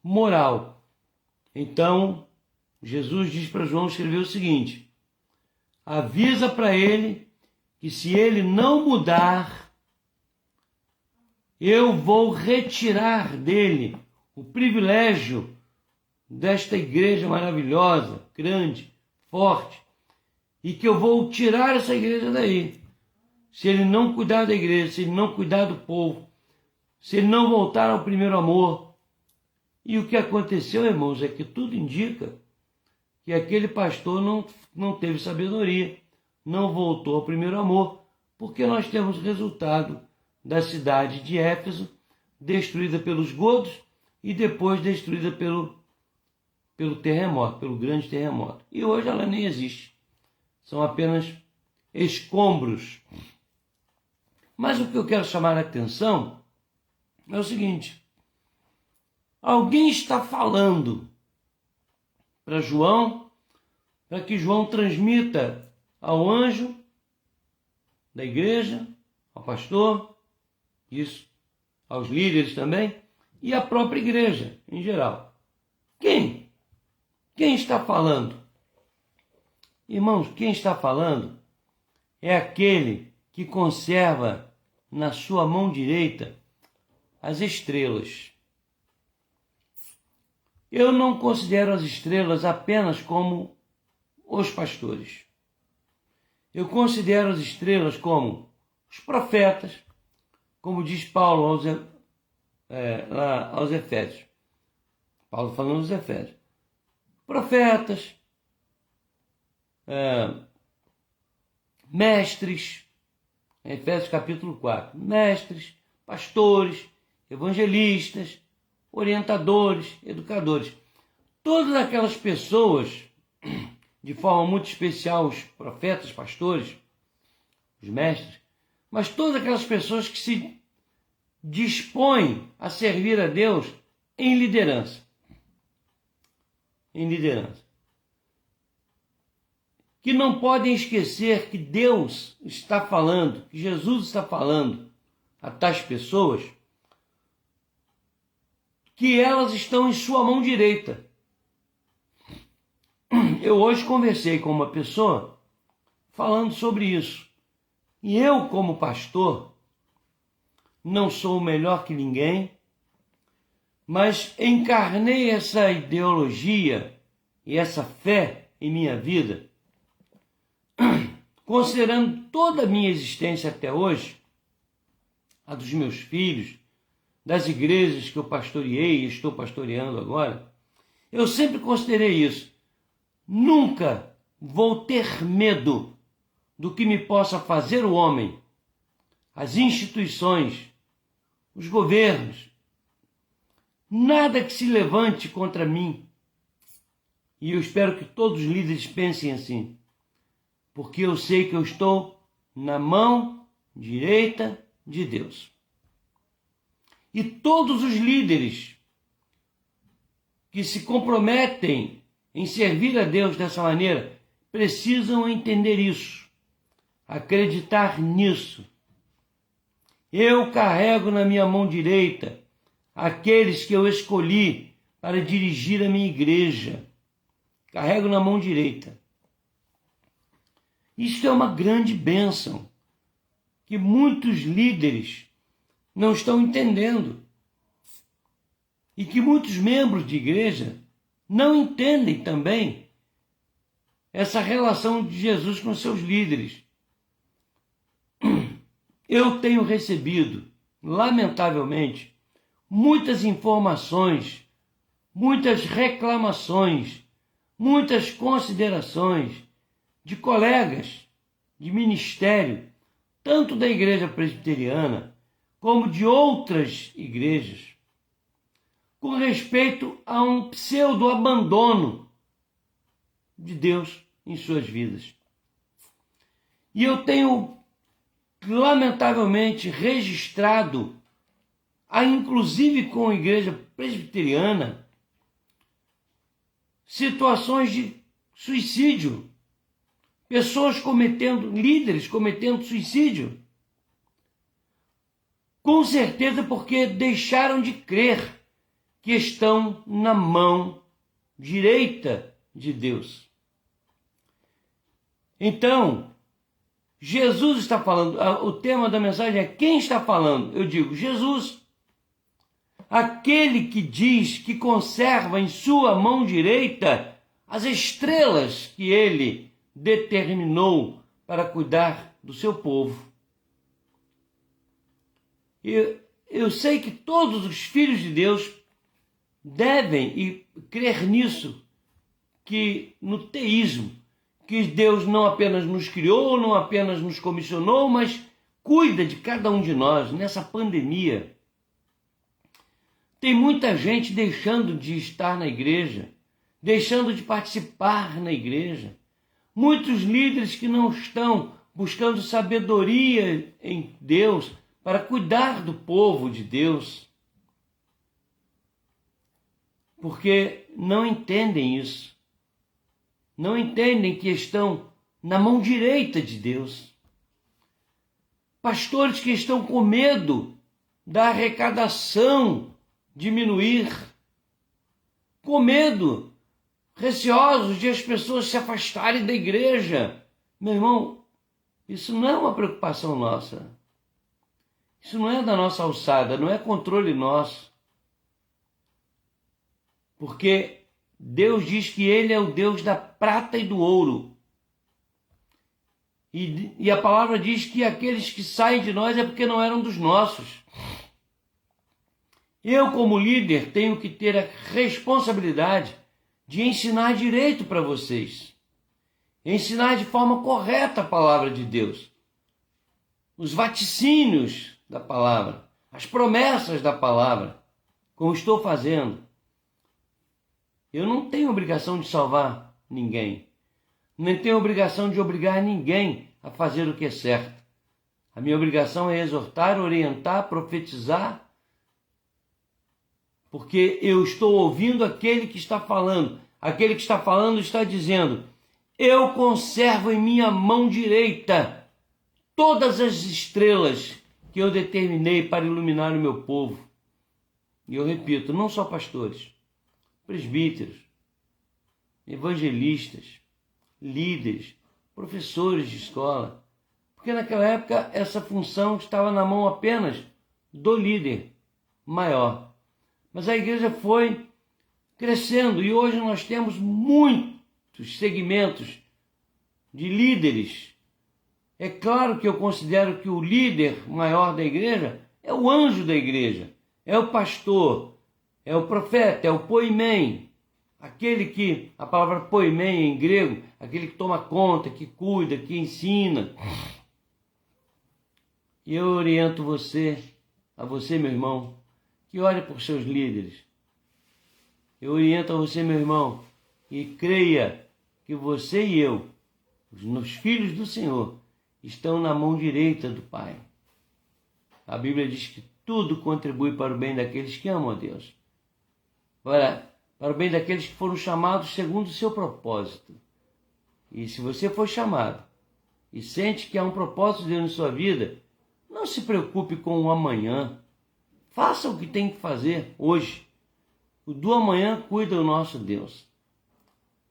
moral. Então, Jesus diz para João escrever o seguinte: avisa para ele que se ele não mudar, eu vou retirar dele o privilégio desta igreja maravilhosa, grande, forte, e que eu vou tirar essa igreja daí. Se ele não cuidar da igreja, se ele não cuidar do povo, se ele não voltar ao primeiro amor. E o que aconteceu, irmãos, é que tudo indica que aquele pastor não teve sabedoria, não voltou ao primeiro amor, porque nós temos resultado da cidade de Éfeso, destruída pelos godos e depois destruída pelo terremoto, pelo grande terremoto. E hoje ela nem existe. São apenas escombros. Mas o que eu quero chamar a atenção é o seguinte: alguém está falando para João, para que João transmita ao anjo da igreja, ao pastor, isso, aos líderes também, e à própria igreja em geral. Quem? Quem está falando? Irmãos, quem está falando é aquele que conserva na sua mão direita as estrelas. Eu não considero as estrelas apenas como os pastores. Eu considero as estrelas como os profetas, como diz Paulo aos Efésios. Paulo falando aos Efésios. Profetas, mestres, Efésios capítulo 4, mestres, pastores, evangelistas, orientadores, educadores. Todas aquelas pessoas, de forma muito especial os profetas, pastores, os mestres, mas todas aquelas pessoas que se dispõem a servir a Deus em liderança. Em liderança. Que não podem esquecer que Deus está falando, que Jesus está falando a tais pessoas, que elas estão em sua mão direita. Eu hoje conversei com uma pessoa falando sobre isso. E eu, como pastor, não sou melhor que ninguém, mas encarnei essa ideologia e essa fé em minha vida, considerando toda a minha existência até hoje, a dos meus filhos, das igrejas que eu pastoreei e estou pastoreando agora. Eu sempre considerei isso. Nunca vou ter medo do que me possa fazer o homem, as instituições, os governos. Nada que se levante contra mim. E eu espero que todos os líderes pensem assim, porque eu sei que eu estou na mão direita de Deus. E todos os líderes que se comprometem em servir a Deus dessa maneira precisam entender isso, acreditar nisso. Eu carrego na minha mão direita aqueles que eu escolhi para dirigir a minha igreja. Carrego na mão direita. Isto é uma grande bênção que muitos líderes não estão entendendo e que muitos membros de igreja não entendem também essa relação de Jesus com seus líderes. Eu tenho recebido, lamentavelmente, muitas informações, muitas reclamações, muitas considerações de colegas de ministério, tanto da igreja presbiteriana como de outras igrejas, com respeito a um pseudo-abandono de Deus em suas vidas. E eu tenho, lamentavelmente, registrado, inclusive com a igreja presbiteriana, situações de suicídio, líderes cometendo suicídio, com certeza porque deixaram de crer que estão na mão direita de Deus. Então, Jesus está falando, o tema da mensagem é quem está falando? Eu digo, Jesus. Aquele que diz que conserva em sua mão direita as estrelas que ele determinou para cuidar do seu povo. Eu sei que todos os filhos de Deus devem crer nisso, que no teísmo, que Deus não apenas nos criou, não apenas nos comissionou, mas cuida de cada um de nós nessa pandemia. Tem muita gente deixando de estar na igreja, deixando de participar na igreja. Muitos líderes que não estão buscando sabedoria em Deus para cuidar do povo de Deus, porque não entendem isso. Não entendem que estão na mão direita de Deus. Pastores que estão com medo da arrecadação diminuir, com medo, receosos de as pessoas se afastarem da igreja. Meu irmão, isso não é uma preocupação nossa. Isso não é da nossa alçada, não é controle nosso. Porque Deus diz que Ele é o Deus da prata e do ouro. E a palavra diz que aqueles que saem de nós é porque não eram dos nossos. Eu, como líder, tenho que ter a responsabilidade de ensinar direito para vocês. Ensinar de forma correta a palavra de Deus. Os vaticínios da palavra, as promessas da palavra, como estou fazendo. Eu não tenho obrigação de salvar ninguém. Nem tenho obrigação de obrigar ninguém a fazer o que é certo. A minha obrigação é exortar, orientar, profetizar, porque eu estou ouvindo aquele que está falando. Aquele que está falando está dizendo: eu conservo em minha mão direita todas as estrelas que eu determinei para iluminar o meu povo. E eu repito, não só pastores, presbíteros, evangelistas, líderes, professores de escola, porque naquela época essa função estava na mão apenas do líder maior. Mas a igreja foi crescendo e hoje nós temos muitos segmentos de líderes. É claro que eu considero que o líder maior da igreja é o anjo da igreja, é o pastor, é o profeta, é o poimen, aquele que, a palavra poimen em grego, aquele que toma conta, que cuida, que ensina. E eu oriento a você, meu irmão, que ore por seus líderes. Eu oriento a você, meu irmão, e creia que você e eu, os filhos do Senhor, estão na mão direita do Pai. A Bíblia diz que tudo contribui para o bem daqueles que amam a Deus. Para o bem daqueles que foram chamados segundo o seu propósito. E se você for chamado e sente que há um propósito de Deus na sua vida, não se preocupe com o amanhã. Faça o que tem que fazer hoje. O do amanhã cuida o nosso Deus.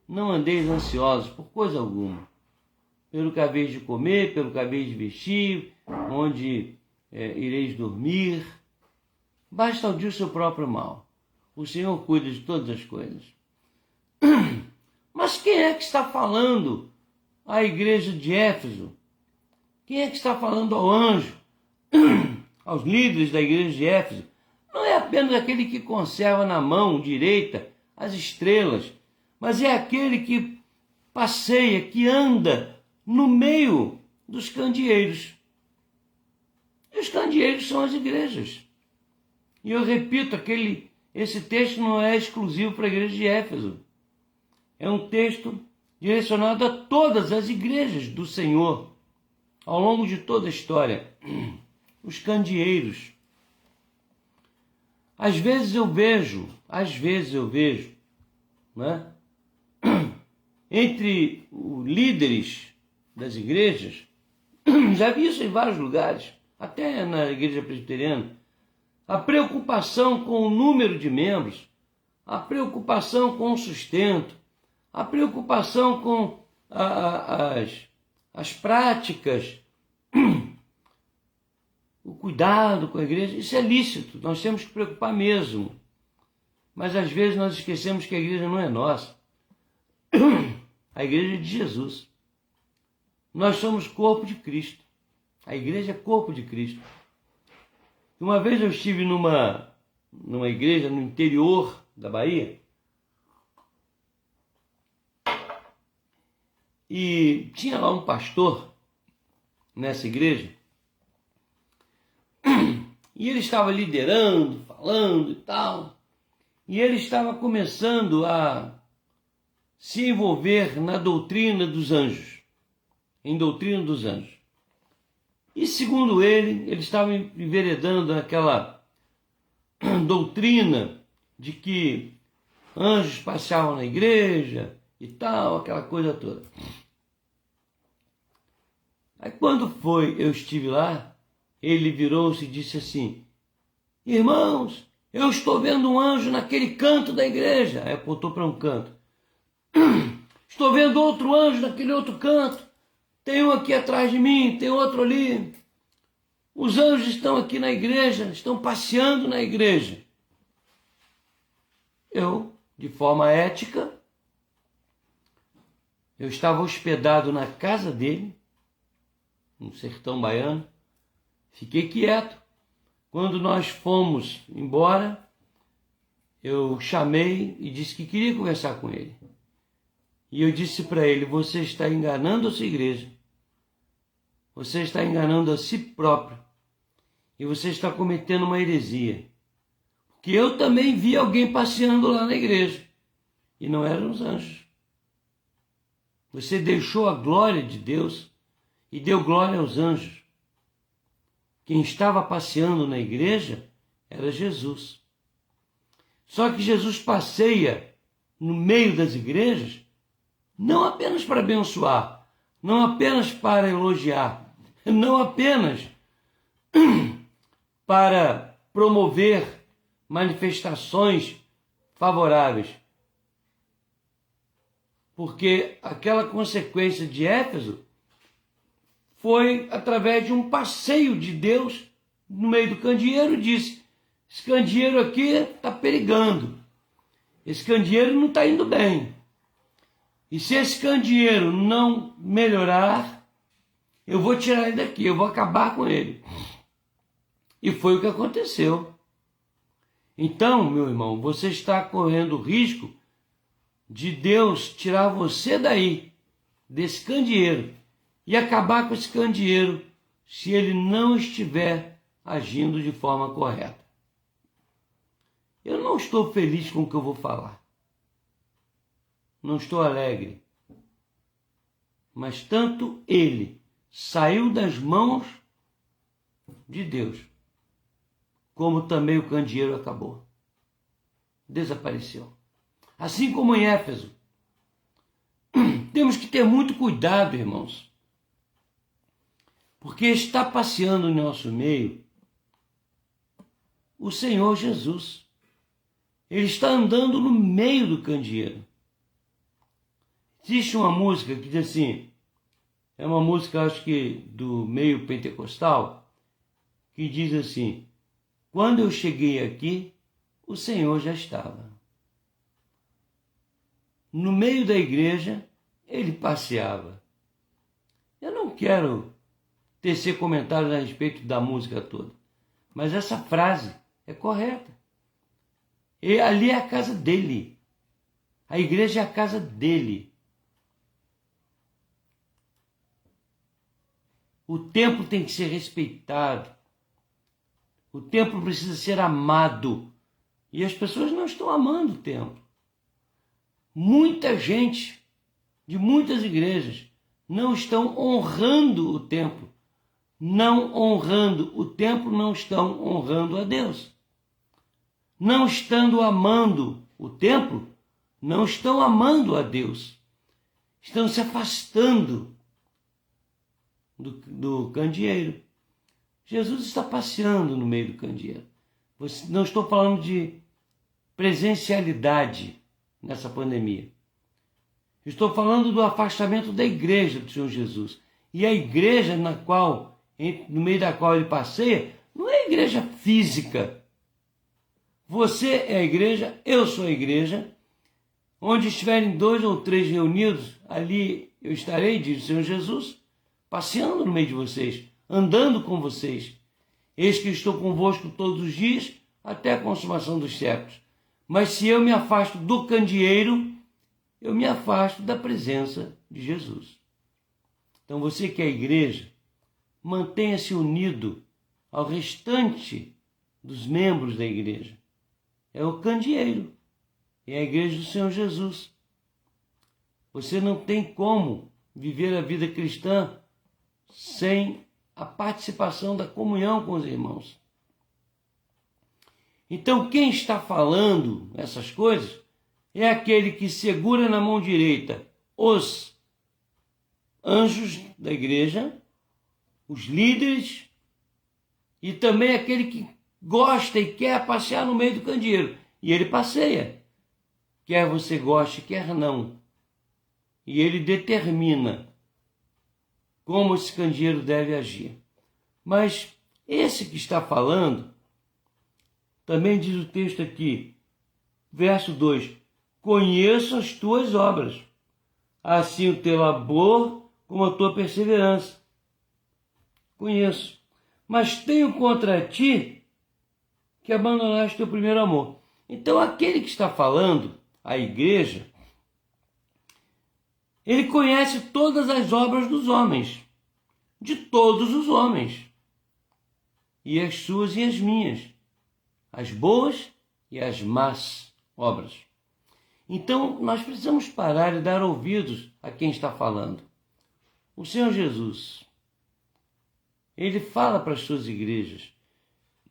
Não andeis ansiosos por coisa alguma. Pelo que haveis de comer, pelo que haveis de vestir, onde ireis dormir. Basta ao dia o seu próprio mal. O Senhor cuida de todas as coisas. Mas quem é que está falando à igreja de Éfeso? Quem é que está falando ao anjo? Aos líderes da igreja de Éfeso? Não é apenas aquele que conserva na mão direita as estrelas, mas é aquele que passeia, que anda no meio dos candeeiros. E os candeeiros são as igrejas. E eu repito, esse texto não é exclusivo para a igreja de Éfeso. É um texto direcionado a todas as igrejas do Senhor, ao longo de toda a história. Os candeeiros. Às vezes eu vejo, né? Entre os líderes das igrejas, já vi isso em vários lugares, até na igreja presbiteriana, a preocupação com o número de membros, a preocupação com o sustento, a preocupação com as práticas, o cuidado com a igreja. Isso é lícito, nós temos que preocupar mesmo. Mas às vezes nós esquecemos que a igreja não é nossa. A igreja é de Jesus. Nós somos corpo de Cristo. A igreja é corpo de Cristo. Uma vez eu estive numa igreja no interior da Bahia e tinha lá um pastor nessa igreja e ele estava liderando, falando e tal, e ele estava começando a se envolver na doutrina dos anjos, em doutrina dos anjos. E segundo ele estava enveredando naquela doutrina de que anjos passeavam na igreja e tal, aquela coisa toda. Aí quando eu estive lá, ele virou-se e disse assim: irmãos, eu estou vendo um anjo naquele canto da igreja. Aí apontou para um canto. Estou vendo outro anjo naquele outro canto. Tem um aqui atrás de mim, tem outro ali. Os anjos estão aqui na igreja, estão passeando na igreja. Eu, de forma ética, eu estava hospedado na casa dele, no sertão baiano, fiquei quieto. Quando nós fomos embora, eu chamei e disse que queria conversar com ele. E eu disse para ele: você está enganando a sua igreja, você está enganando a si próprio, e você está cometendo uma heresia. Porque eu também vi alguém passeando lá na igreja, e não eram os anjos. Você deixou a glória de Deus e deu glória aos anjos. Quem estava passeando na igreja era Jesus. Só que Jesus passeia no meio das igrejas não apenas para abençoar, não apenas para elogiar, não apenas para promover manifestações favoráveis. Porque aquela consequência de Éfeso foi através de um passeio de Deus no meio do candeeiro. Disse: esse candeeiro aqui está perigando, esse candeeiro não está indo bem. E se esse candeeiro não melhorar, eu vou tirar ele daqui, eu vou acabar com ele. E foi o que aconteceu. Então, meu irmão, você está correndo o risco de Deus tirar você daí, desse candeeiro, e acabar com esse candeeiro se ele não estiver agindo de forma correta. Eu não estou feliz com o que eu vou falar. Não estou alegre. Mas tanto ele saiu das mãos de Deus, como também o candeeiro acabou. Desapareceu. Assim como em Éfeso. Temos que ter muito cuidado, irmãos, porque está passeando em nosso meio o Senhor Jesus. Ele está andando no meio do candeeiro. Existe uma música que diz assim, é uma música, acho que do meio pentecostal, que diz assim: quando eu cheguei aqui, o Senhor já estava. No meio da igreja, ele passeava. Eu não quero tecer comentários a respeito da música toda, mas essa frase é correta. E ali é a casa dele. A igreja é a casa dele. O templo tem que ser respeitado. O templo precisa ser amado. E as pessoas não estão amando o templo. Muita gente de muitas igrejas não estão honrando o templo. Não honrando o templo, não estão honrando a Deus. Não estando amando o templo, não estão amando a Deus. Estão se afastando do candeeiro. Jesus está passeando no meio do candeeiro. Não estou falando de presencialidade nessa pandemia. Estou falando do afastamento da igreja do Senhor Jesus. E a igreja no meio da qual ele passeia, não é a igreja física. Você é a igreja, eu sou a igreja. Onde estiverem 2 ou 3 reunidos, ali eu estarei, diz o Senhor Jesus, passeando no meio de vocês, andando com vocês. Eis que estou convosco todos os dias, até a consumação dos séculos. Mas se eu me afasto do candeeiro, eu me afasto da presença de Jesus. Então você que é a igreja, mantenha-se unido ao restante dos membros da igreja. É o candeeiro, é a igreja do Senhor Jesus. Você não tem como viver a vida cristã sem a participação da comunhão com os irmãos. Então, quem está falando essas coisas é aquele que segura na mão direita os anjos da igreja, os líderes, e também aquele que gosta e quer passear no meio do candeeiro. E ele passeia, quer você goste, quer não. E ele determina como esse candeeiro deve agir. Mas esse que está falando, também diz o texto aqui, verso 2, conheço as tuas obras, assim o teu labor como a tua perseverança. Conheço, mas tenho contra ti que abandonaste teu primeiro amor. Então aquele que está falando, a igreja, ele conhece todas as obras dos homens, de todos os homens, e as suas e as minhas, as boas e as más obras. Então nós precisamos parar e dar ouvidos a quem está falando. O Senhor Jesus, ele fala para as suas igrejas,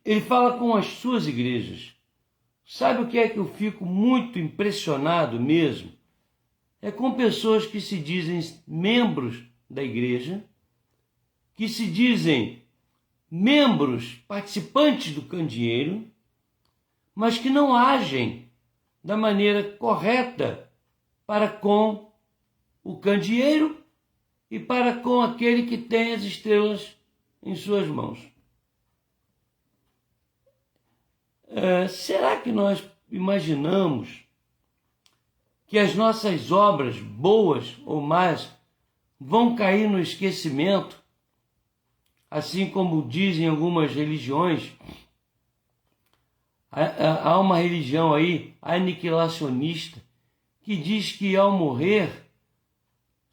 ele fala com as suas igrejas. Sabe o que é que eu fico muito impressionado mesmo? É com pessoas que se dizem membros da igreja, que se dizem membros, participantes do candeeiro, mas que não agem da maneira correta para com o candeeiro e para com aquele que tem as estrelas em suas mãos. Será que nós imaginamos que as nossas obras, boas ou más, vão cair no esquecimento, assim como dizem algumas religiões? Há uma religião aí, aniquilacionista, que diz que ao morrer,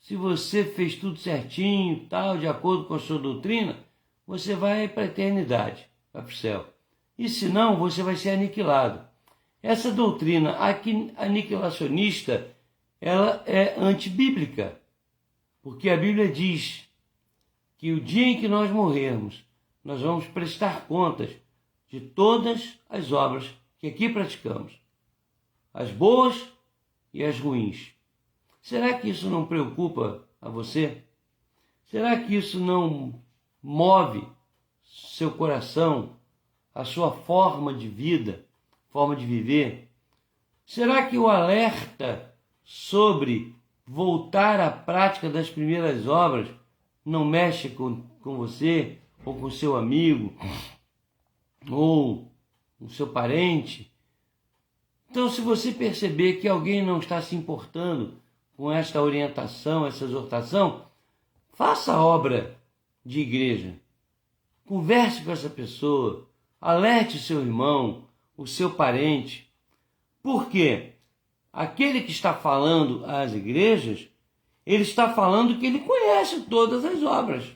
se você fez tudo certinho, tal, de acordo com a sua doutrina, você vai para a eternidade, vai para o céu. E se não, você vai ser aniquilado. Essa doutrina aniquilacionista, ela é antibíblica, porque a Bíblia diz que o dia em que nós morrermos, nós vamos prestar contas de todas as obras que aqui praticamos, as boas e as ruins. Será que isso não preocupa a você? Será que isso não move seu coração, a sua forma de vida, forma de viver? Será que o alerta sobre voltar à prática das primeiras obras não mexe com você, ou com seu amigo, ou com seu parente? Então, se você perceber que alguém não está se importando com esta orientação, essa exortação, faça a obra de igreja. Converse com essa pessoa, alerte o seu irmão, o seu parente. Por quê? Aquele que está falando às igrejas, ele está falando que ele conhece todas as obras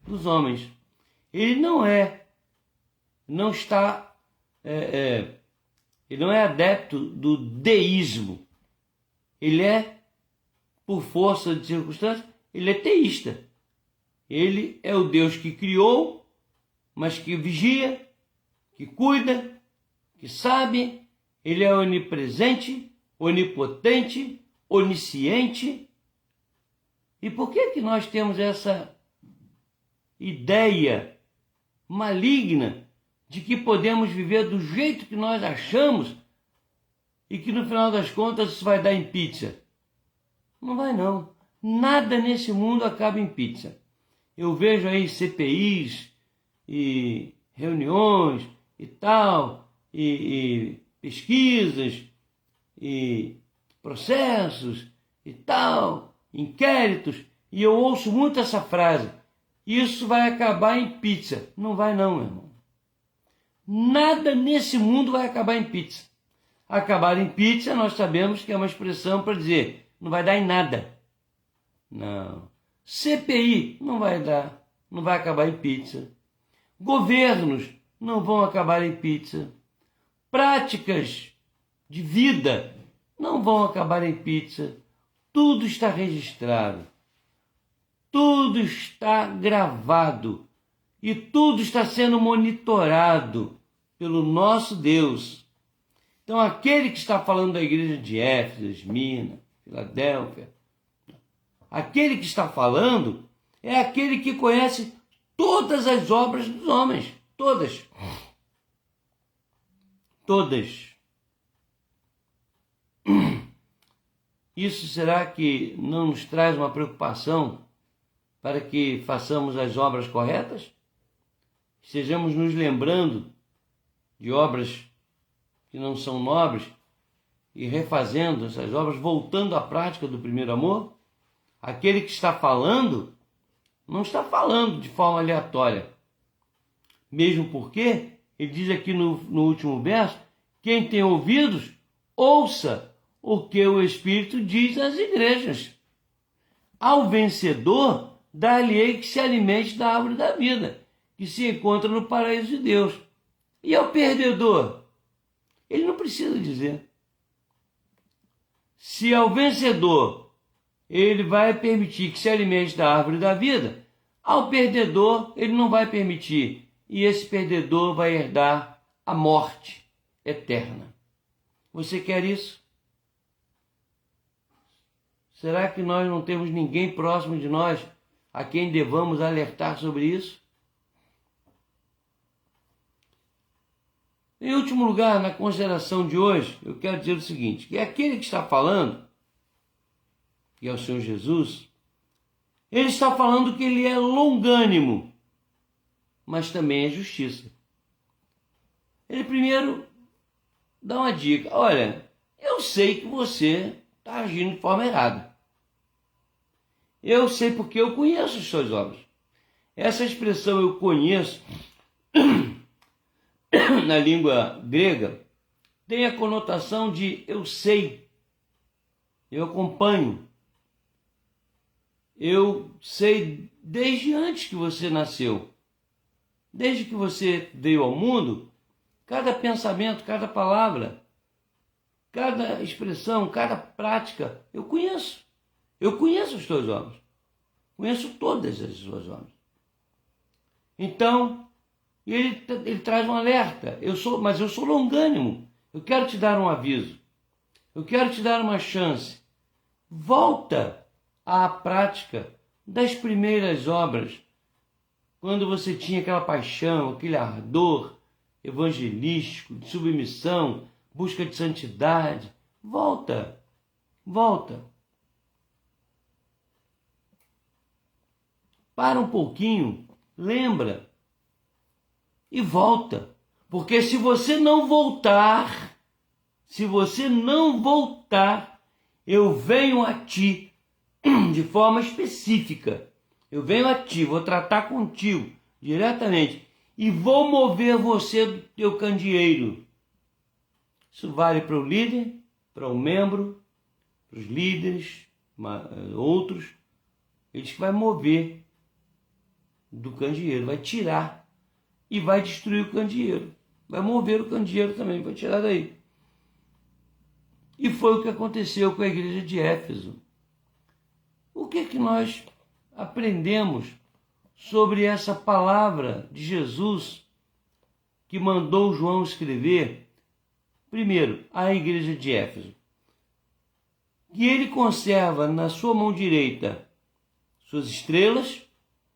dos homens. Ele não é adepto do deísmo. Ele é, por força de circunstâncias, ele é teísta. Ele é o Deus que criou, mas que vigia, que cuida, que sabe. Ele é onipresente, onipotente, onisciente. E por que nós temos essa ideia maligna de que podemos viver do jeito que nós achamos e que no final das contas isso vai dar em pizza? Não vai não. Nada nesse mundo acaba em pizza. Eu vejo aí CPIs e reuniões e tal, e pesquisas e processos e tal, inquéritos, e eu ouço muito essa frase: isso vai acabar em pizza. Não vai não, meu irmão. Nada nesse mundo vai acabar em pizza. Acabar em pizza, nós sabemos que é uma expressão para dizer não vai dar em nada. Não. CPI não vai dar, não vai acabar em pizza. Governos não vão acabar em pizza. Práticas de vida não vão acabar em pizza. Tudo está registrado. Tudo está gravado. E tudo está sendo monitorado pelo nosso Deus. Então, aquele que está falando da igreja de Éfeso, Esmirna, Filadélfia, aquele que está falando é aquele que conhece todas as obras dos homens. Todas. Todas. Isso será que não nos traz uma preocupação para que façamos as obras corretas? Estejamos nos lembrando de obras que não são nobres e refazendo essas obras, voltando à prática do primeiro amor? Aquele que está falando, não está falando de forma aleatória. Mesmo porque, ele diz aqui no último verso, quem tem ouvidos, ouça o que o Espírito diz às igrejas. Ao vencedor, dar-lhe-ei que se alimente da árvore da vida, que se encontra no paraíso de Deus. E ao perdedor, ele não precisa dizer. Se ao vencedor ele vai permitir que se alimente da árvore da vida, ao perdedor ele não vai permitir. E esse perdedor vai herdar a morte eterna. Você quer isso? Será que nós não temos ninguém próximo de nós a quem devamos alertar sobre isso? Em último lugar, na consideração de hoje, eu quero dizer o seguinte, que aquele que está falando, que é o Senhor Jesus, ele está falando que ele é longânimo, mas também é justiça. Ele primeiro dá uma dica: olha, eu sei que você está agindo de forma errada. Eu sei porque eu conheço as suas obras. Essa expressão eu conheço, na língua grega, tem a conotação de eu sei, eu acompanho, eu sei desde antes que você nasceu, desde que você veio ao mundo, cada pensamento, cada palavra, cada expressão, cada prática, eu conheço as tuas obras, conheço todas as suas obras. Então, ele traz um alerta. Mas eu sou longânimo. Eu quero te dar um aviso. Eu quero te dar uma chance. Volta à prática das primeiras obras, quando você tinha aquela paixão, aquele ardor evangelístico, de submissão, busca de santidade. Volta. Para um pouquinho, lembra e volta. Porque se você não voltar, eu venho a ti de forma específica. Eu venho a ti, vou tratar contigo diretamente e vou mover você do teu candeeiro. Isso vale para o líder, para o membro, para os líderes, outros. Eles que vai mover do candeeiro, vai tirar e vai destruir o candeeiro. Vai mover o candeeiro também, vai tirar daí. E foi o que aconteceu com a igreja de Éfeso. O que é que nós aprendemos sobre essa palavra de Jesus que mandou João escrever? Primeiro, a igreja de Éfeso. Que ele conserva na sua mão direita suas estrelas,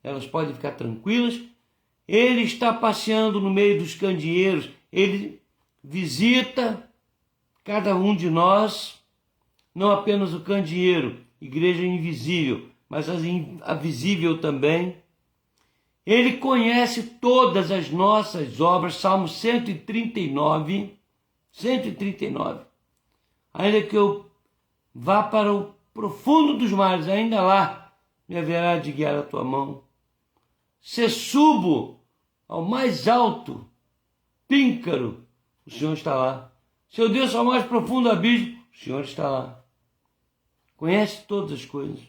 elas podem ficar tranquilas. Ele está passeando no meio dos candeeiros, ele visita cada um de nós, não apenas o candeeiro, igreja invisível, mas a visível também. Ele conhece todas as nossas obras, Salmo 139. Ainda que eu vá para o profundo dos mares, ainda lá me haverá de guiar a tua mão. Se subo ao mais alto píncaro, o Senhor está lá. Se eu desço ao mais profundo abismo, o Senhor está lá. Conhece todas as coisas.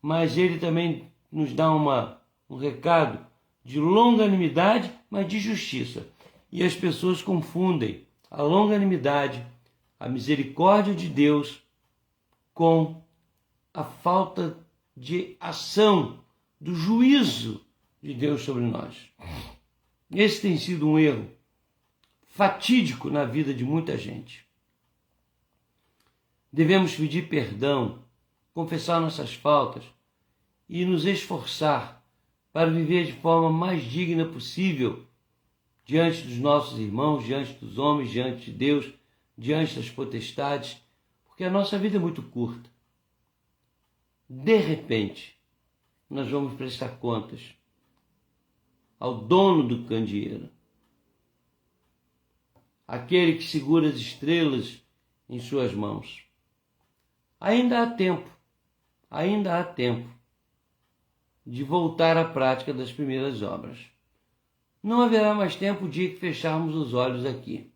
Mas ele também nos dá um recado de longanimidade, mas de justiça. E as pessoas confundem a longanimidade, a misericórdia de Deus com a falta de ação, do juízo de Deus sobre nós. Esse tem sido um erro fatídico na vida de muita gente. Devemos pedir perdão, confessar nossas faltas e nos esforçar para viver de forma mais digna possível diante dos nossos irmãos, diante dos homens, diante de Deus, diante das potestades, porque a nossa vida é muito curta. De repente, nós vamos prestar contas ao dono do candeeiro, aquele que segura as estrelas em suas mãos. Ainda há tempo de voltar à prática das primeiras obras. Não haverá mais tempo o dia que fecharmos os olhos aqui.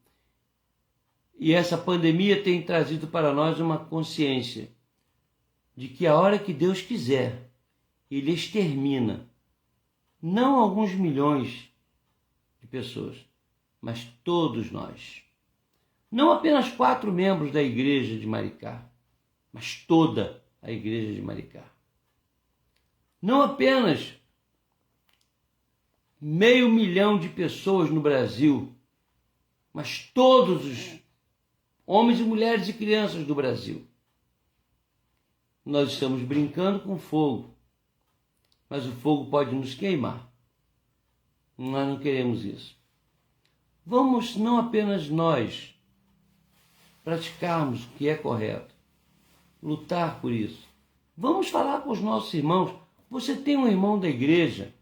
E essa pandemia tem trazido para nós uma consciência de que a hora que Deus quiser, Ele extermina não alguns milhões de pessoas, mas todos nós. Não apenas 4 membros da igreja de Maricá, mas toda a igreja de Maricá. Não apenas 500 mil de pessoas no Brasil, mas todos os homens e mulheres e crianças do Brasil. Nós estamos brincando com fogo, mas o fogo pode nos queimar. Nós não queremos isso. Vamos não apenas nós praticarmos o que é correto, lutar por isso. Vamos falar com os nossos irmãos. Você tem um irmão da igreja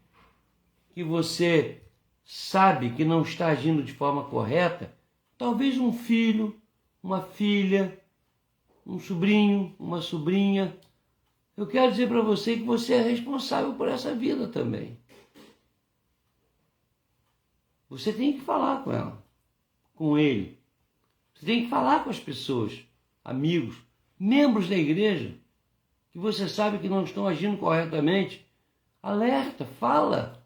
que você sabe que não está agindo de forma correta? Talvez um filho, uma filha, um sobrinho, uma sobrinha. Eu quero dizer para você que você é responsável por essa vida também. Você tem que falar com ela, com ele. Você tem que falar com as pessoas, amigos, membros da igreja, que você sabe que não estão agindo corretamente. Alerta, fala.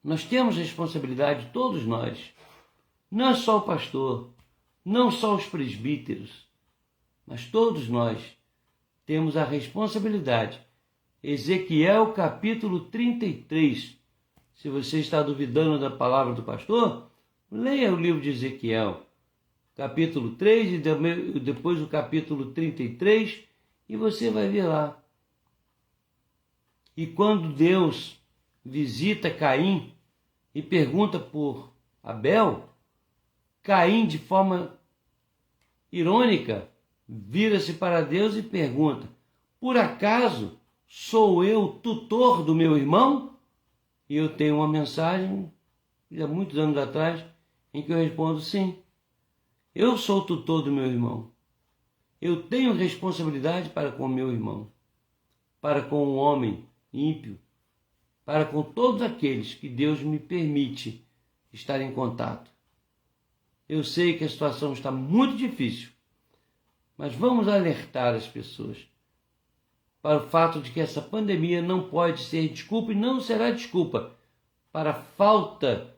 Nós temos responsabilidade, todos nós. Não é só o pastor, não só os presbíteros, mas todos nós temos a responsabilidade Ezequiel capítulo 33. Se você está duvidando da palavra do pastor, leia o livro de Ezequiel, capítulo 3 e depois o capítulo 33, e você vai ver lá. E quando Deus visita Caim e pergunta por Abel, Caim, de forma irônica, vira-se para Deus e pergunta: por acaso sou eu tutor do meu irmão? E eu tenho uma mensagem, de há muitos anos atrás, em que eu respondo: sim, eu sou o tutor do meu irmão. Eu tenho responsabilidade para com o meu irmão, para com o homem ímpio, para com todos aqueles que Deus me permite estar em contato. Eu sei que a situação está muito difícil, mas vamos alertar as pessoas para o fato de que essa pandemia não pode ser desculpa e não será desculpa para a falta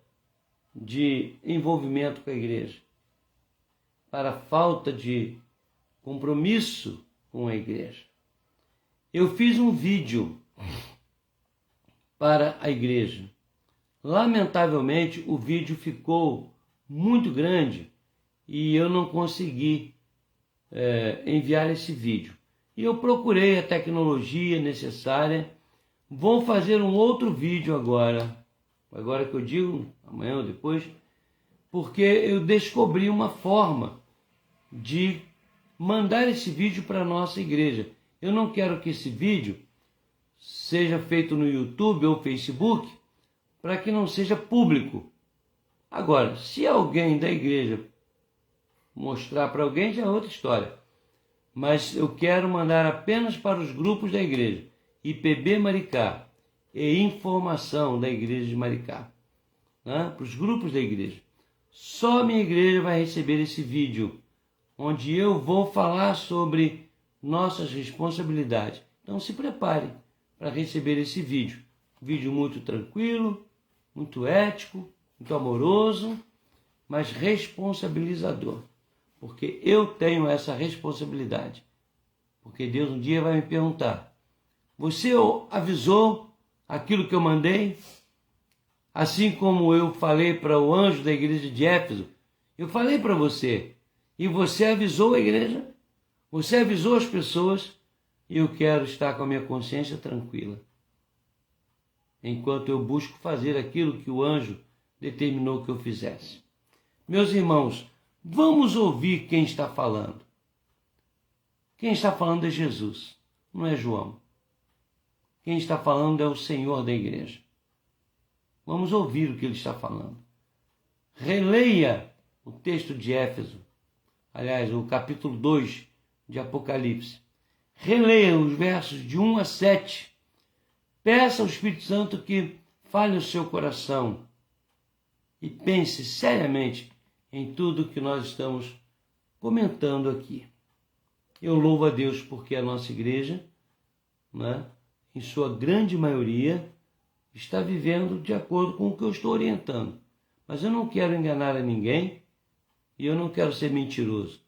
de envolvimento com a igreja, para a falta de compromisso com a igreja. Eu fiz um vídeo para a igreja. Lamentavelmente, o vídeo ficou muito grande e eu não consegui enviar esse vídeo. E eu procurei a tecnologia necessária. Vou fazer um outro vídeo agora que eu digo, amanhã ou depois, porque eu descobri uma forma de mandar esse vídeo para a nossa igreja. Eu não quero que esse vídeo seja feito no YouTube ou Facebook, para que não seja público. Agora, se alguém da igreja mostrar para alguém, já é outra história. Mas eu quero mandar apenas para os grupos da igreja, IPB Maricá e Informação da Igreja de Maricá, né? Para os grupos da igreja. Só a minha igreja vai receber esse vídeo, onde eu vou falar sobre nossas responsabilidades. Então se prepare para receber esse vídeo. Vídeo muito tranquilo, muito ético, muito amoroso, mas responsabilizador. Porque eu tenho essa responsabilidade. Porque Deus um dia vai me perguntar: você avisou aquilo que eu mandei? Assim como eu falei para o anjo da igreja de Éfeso, eu falei para você, e você avisou a igreja, você avisou as pessoas, e eu quero estar com a minha consciência tranquila, enquanto eu busco fazer aquilo que o anjo determinou que eu fizesse. Meus irmãos, vamos ouvir quem está falando. Quem está falando é Jesus, não é João. Quem está falando é o Senhor da igreja. Vamos ouvir o que ele está falando. Releia o texto de Éfeso, aliás, o capítulo 2 de Apocalipse. Releia os versos de 1 a 7. Peça ao Espírito Santo que fale o seu coração e pense seriamente em tudo que nós estamos comentando aqui. Eu louvo a Deus porque a nossa igreja, né, em sua grande maioria, está vivendo de acordo com o que eu estou orientando. Mas eu não quero enganar a ninguém e eu não quero ser mentiroso.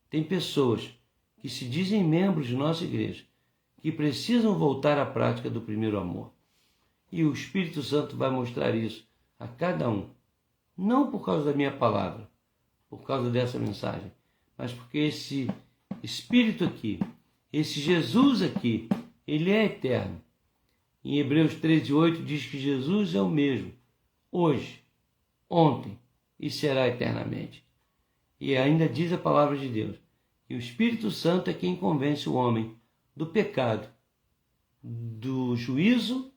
Tem pessoas que se dizem membros de nossa igreja, que precisam voltar à prática do primeiro amor. E o Espírito Santo vai mostrar isso a cada um. Não por causa da minha palavra, por causa dessa mensagem, mas porque esse Espírito aqui, esse Jesus aqui, ele é eterno. Em Hebreus 13:8 diz que Jesus é o mesmo, hoje, ontem e será eternamente. E ainda diz a palavra de Deus, e o Espírito Santo é quem convence o homem do pecado, do juízo,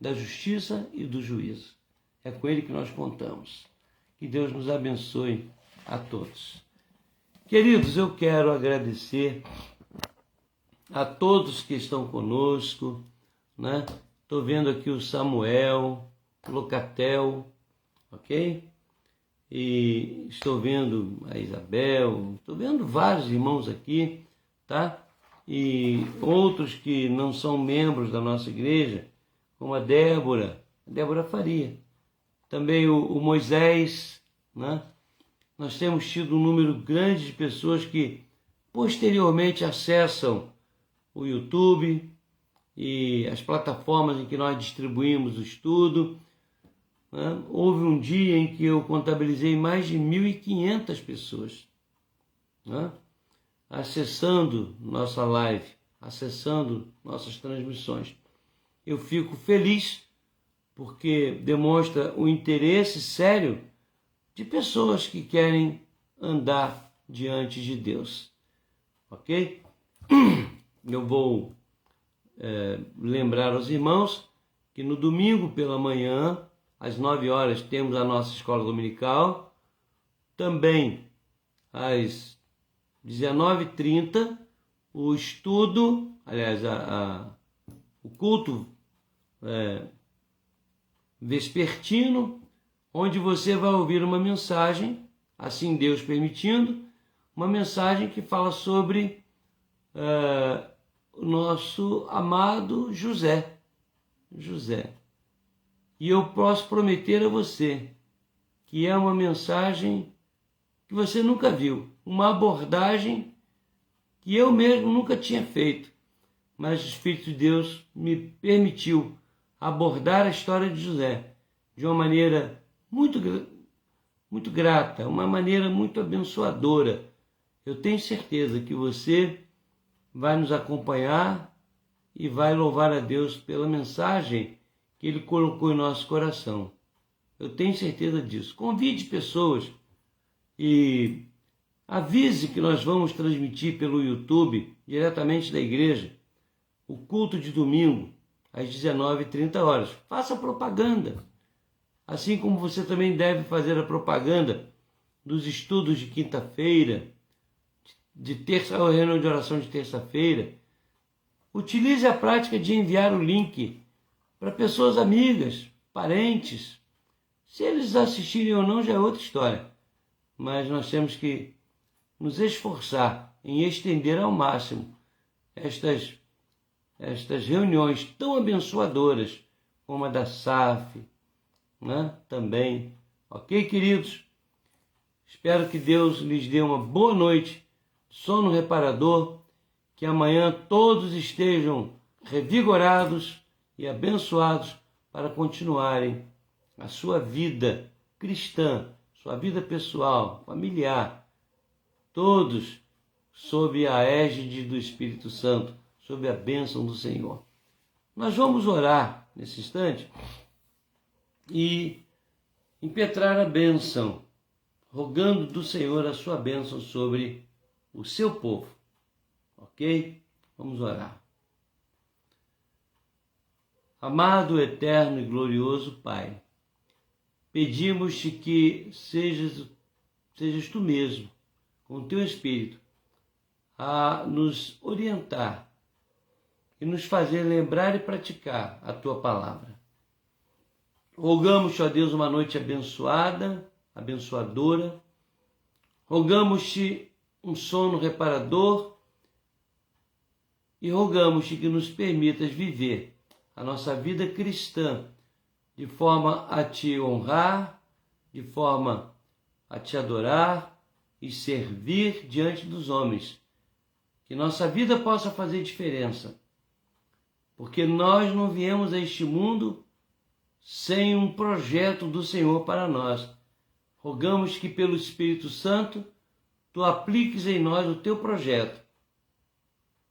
da justiça e do juízo. É com ele que nós contamos. Que Deus nos abençoe a todos. Queridos, eu quero agradecer a todos que estão conosco, né? Estou vendo aqui o Samuel, o Locatel, ok? E estou vendo a Isabel, estou vendo vários irmãos aqui, tá? E outros que não são membros da nossa igreja, como a Débora Faria. Também o Moisés, né? Nós temos tido um número grande de pessoas que posteriormente acessam o YouTube e as plataformas em que nós distribuímos o estudo. Né? Houve um dia em que eu contabilizei mais de 1.500 pessoas, né? Acessando nossa live, acessando nossas transmissões. Eu fico feliz porque demonstra o interesse sério de pessoas que querem andar diante de Deus, ok? Eu vou lembrar aos irmãos que no domingo pela manhã, às 9 horas, temos a nossa escola dominical. Também às 19h30, o estudo, aliás, o culto vespertino, onde você vai ouvir uma mensagem, assim Deus permitindo, uma mensagem que fala sobre o nosso amado José. E eu posso prometer a você que é uma mensagem que você nunca viu, uma abordagem que eu mesmo nunca tinha feito, mas o Espírito de Deus me permitiu abordar a história de José de uma maneira muito grata, uma maneira muito abençoadora. Eu tenho certeza que você vai nos acompanhar e vai louvar a Deus pela mensagem que Ele colocou em nosso coração. Eu tenho certeza disso. Convide pessoas e avise que nós vamos transmitir pelo YouTube, diretamente da igreja, o culto de domingo, às 19h30. Faça propaganda. Assim como você também deve fazer a propaganda dos estudos de quinta-feira, de terça, a reunião de oração de terça-feira. Utilize a prática de enviar o link para pessoas amigas, parentes. Se eles assistirem ou não já é outra história. Mas nós temos que nos esforçar em estender ao máximo estas reuniões tão abençoadoras como a da SAF, né? Também. Ok, queridos? Espero que Deus lhes dê uma boa noite, sono reparador, que amanhã todos estejam revigorados e abençoados para continuarem a sua vida cristã, sua vida pessoal, familiar, todos sob a égide do Espírito Santo, sob a bênção do Senhor. Nós vamos orar nesse instante e impetrar a bênção, rogando do Senhor a sua bênção sobre o seu povo. Ok? Vamos orar. Amado, eterno e glorioso Pai, pedimos-te que sejas tu mesmo, com o teu Espírito, a nos orientar e nos fazer lembrar e praticar a tua palavra. Rogamos-te, ó Deus, uma noite abençoada, abençoadora. Rogamos-te um sono reparador e rogamos-te que nos permitas viver a nossa vida cristã de forma a te honrar, de forma a te adorar e servir diante dos homens. Que nossa vida possa fazer diferença, porque nós não viemos a este mundo sem um projeto do Senhor para nós. Rogamos que pelo Espírito Santo tu apliques em nós o teu projeto,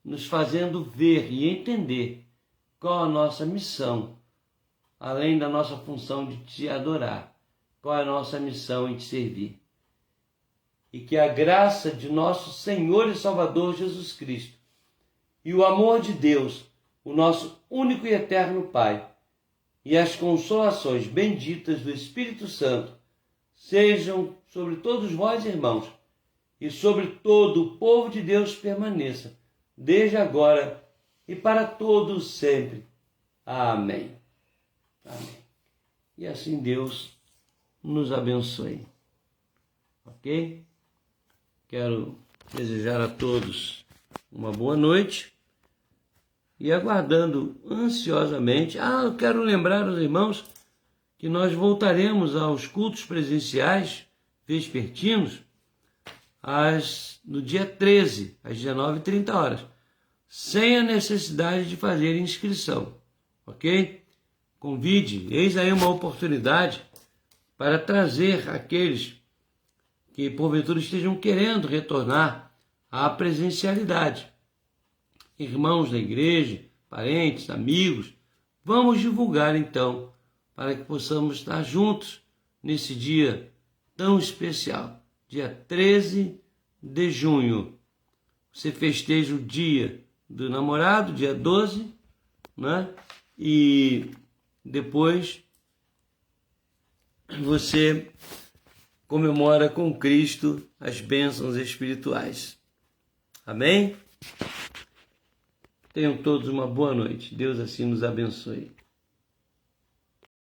nos fazendo ver e entender qual a nossa missão, além da nossa função de te adorar, qual é a nossa missão em te servir. E que a graça de nosso Senhor e Salvador Jesus Cristo e o amor de Deus, o nosso único e eterno Pai, e as consolações benditas do Espírito Santo sejam sobre todos vós, irmãos, e sobre todo o povo de Deus permaneça, desde agora e para todos sempre. Amém. Amém. E assim Deus nos abençoe. Ok? Quero desejar a todos uma boa noite e aguardando ansiosamente. Eu quero lembrar aos irmãos que nós voltaremos aos cultos presenciais vespertinos no dia 13, às 19h30. sem a necessidade de fazer inscrição, ok? Convide, eis aí uma oportunidade para trazer aqueles que porventura estejam querendo retornar à presencialidade. Irmãos da igreja, parentes, amigos, vamos divulgar então, para que possamos estar juntos nesse dia tão especial, dia 13 de junho. Você festeja o dia do namorado, dia 12, né? E depois você comemora com Cristo as bênçãos espirituais. Amém? Tenham todos uma boa noite. Deus assim nos abençoe.